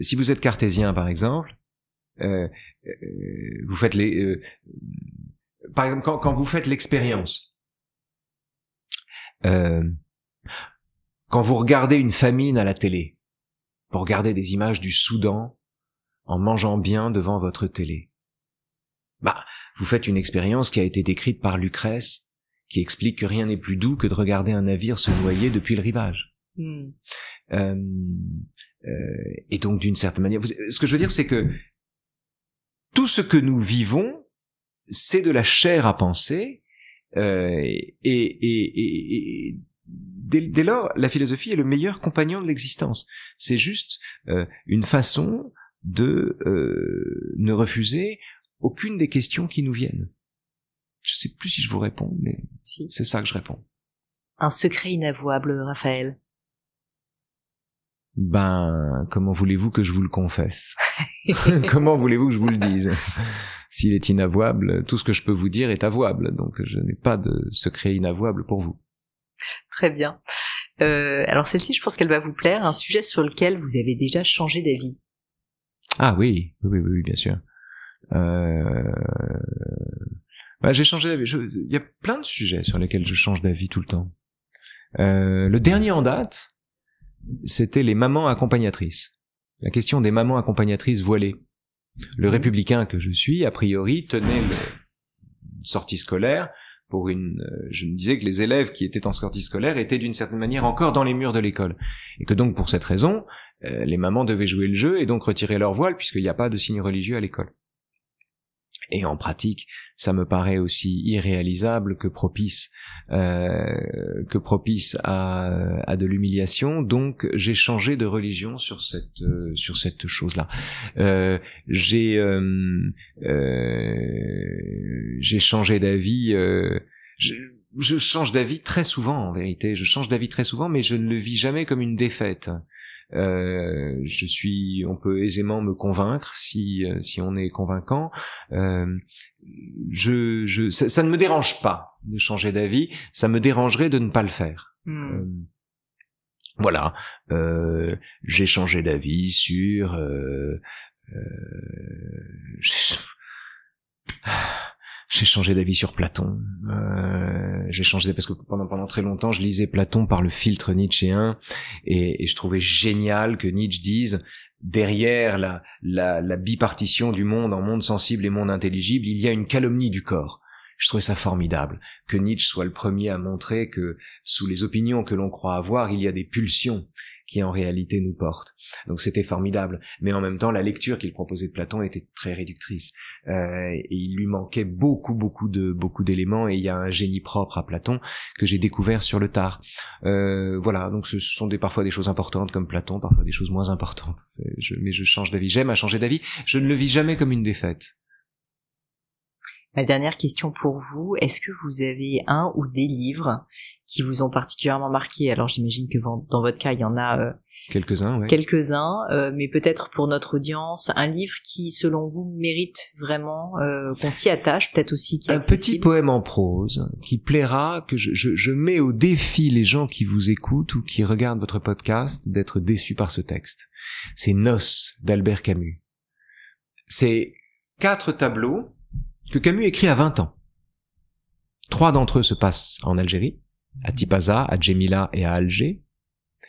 Si vous êtes cartésien, par exemple, vous faites par exemple, quand vous faites l'expérience, quand vous regardez une famine à la télé, vous regardez des images du Soudan en mangeant bien devant votre télé, vous faites une expérience qui a été décrite par Lucrèce, qui explique que rien n'est plus doux que de regarder un navire se noyer depuis le rivage. Et donc, d'une certaine manière, ce que je veux dire, c'est que tout ce que nous vivons, c'est de la chair à penser, et dès lors, la philosophie est le meilleur compagnon de l'existence. C'est juste une façon de ne refuser aucune des questions qui nous viennent. Je sais plus si je vous réponds, mais c'est ça que je réponds. Un secret inavouable, Raphaël. Comment voulez-vous que je vous le confesse? Comment voulez-vous que je vous le dise? S'il est inavouable, tout ce que je peux vous dire est avouable, donc je n'ai pas de secret inavouable pour vous. Très bien. Alors celle-ci, je pense qu'elle va vous plaire, un sujet sur lequel vous avez déjà changé d'avis. Ah oui, bien sûr. J'ai changé d'avis. Il y a plein de sujets sur lesquels je change d'avis tout le temps. Le dernier en date, c'était les mamans accompagnatrices. La question des mamans accompagnatrices voilées. Le républicain que je suis, a priori, tenait une sortie scolaire je me disais que les élèves qui étaient en sortie scolaire étaient d'une certaine manière encore dans les murs de l'école. Et que donc, pour cette raison, les mamans devaient jouer le jeu et donc retirer leur voile puisqu'il n'y a pas de signe religieux à l'école. Et en pratique, ça me paraît aussi irréalisable que propice à de l'humiliation. Donc, j'ai changé de religion sur cette chose-là. J'ai changé d'avis. Je change d'avis très souvent, en vérité. Je change d'avis très souvent, mais je ne le vis jamais comme une défaite. On peut aisément me convaincre si on est convaincant. Ça ne me dérange pas de changer d'avis. Ça me dérangerait de ne pas le faire. Voilà. J'ai changé d'avis sur. J'ai changé d'avis sur Platon. J'ai changé parce que pendant très longtemps, je lisais Platon par le filtre nietzschéen et je trouvais génial que Nietzsche dise derrière la bipartition du monde en monde sensible et monde intelligible, il y a une calomnie du corps. Je trouvais ça formidable que Nietzsche soit le premier à montrer que sous les opinions que l'on croit avoir, il y a des pulsions qui en réalité nous portent. Donc c'était formidable. Mais en même temps, la lecture qu'il proposait de Platon était très réductrice. Et il lui manquait beaucoup d'éléments, et il y a un génie propre à Platon que j'ai découvert sur le tard. Voilà, donc ce sont parfois des choses importantes comme Platon, parfois des choses moins importantes. Mais je change d'avis. J'aime à changer d'avis. Je ne le vis jamais comme une défaite. Ma dernière question pour vous, est-ce que vous avez un ou des livres qui vous ont particulièrement marqué? Alors j'imagine que dans votre cas, il y en a quelques-uns, mais peut-être pour notre audience, un livre qui, selon vous, mérite vraiment qu'on s'y attache, peut-être aussi qui est accessible. Un petit poème en prose qui plaira, que je mets au défi les gens qui vous écoutent ou qui regardent votre podcast d'être déçus par ce texte. C'est Noces d'Albert Camus. C'est 4 tableaux que Camus écrit à 20 ans. 3 d'entre eux se passent en Algérie, à Tipaza, à Djemila et à Alger.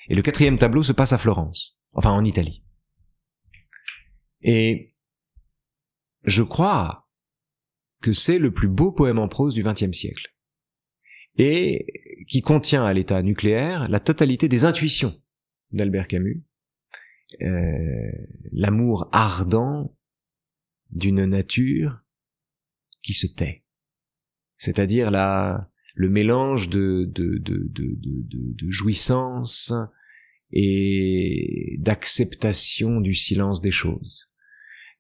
Et le 4e tableau se passe à Florence, enfin en Italie. Et je crois que c'est le plus beau poème en prose du XXe siècle. Et qui contient à l'état nucléaire la totalité des intuitions d'Albert Camus. L'amour ardent d'une nature qui se tait. C'est-à-dire le mélange de jouissance et d'acceptation du silence des choses.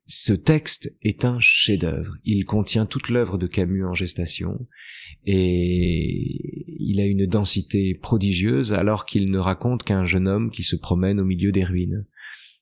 Ce texte est un chef-d'œuvre. Il contient toute l'œuvre de Camus en gestation et il a une densité prodigieuse alors qu'il ne raconte qu'un jeune homme qui se promène au milieu des ruines.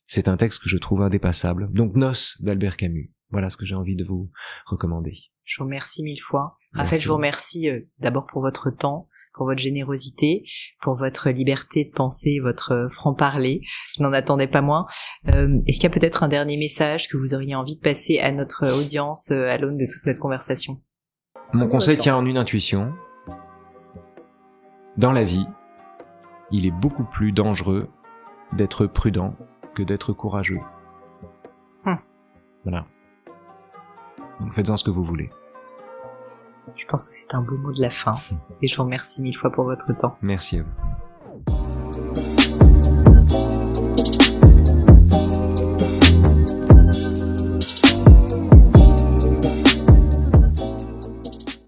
C'est un texte que je trouve indépassable. Donc Noces d'Albert Camus. Voilà ce que j'ai envie de vous recommander. Je vous remercie 1000 fois. Merci. Raphaël, je vous remercie d'abord pour votre temps, pour votre générosité, pour votre liberté de penser, votre franc-parler. Je n'en attendais pas moins. Est-ce qu'il y a peut-être un dernier message que vous auriez envie de passer à notre audience à l'aune de toute notre conversation? Mon conseil tient en une intuition. Dans la vie, il est beaucoup plus dangereux d'être prudent que d'être courageux. Voilà. Donc faites-en ce que vous voulez. Je pense que c'est un beau mot de la fin. Et je vous remercie 1000 fois pour votre temps. Merci à vous.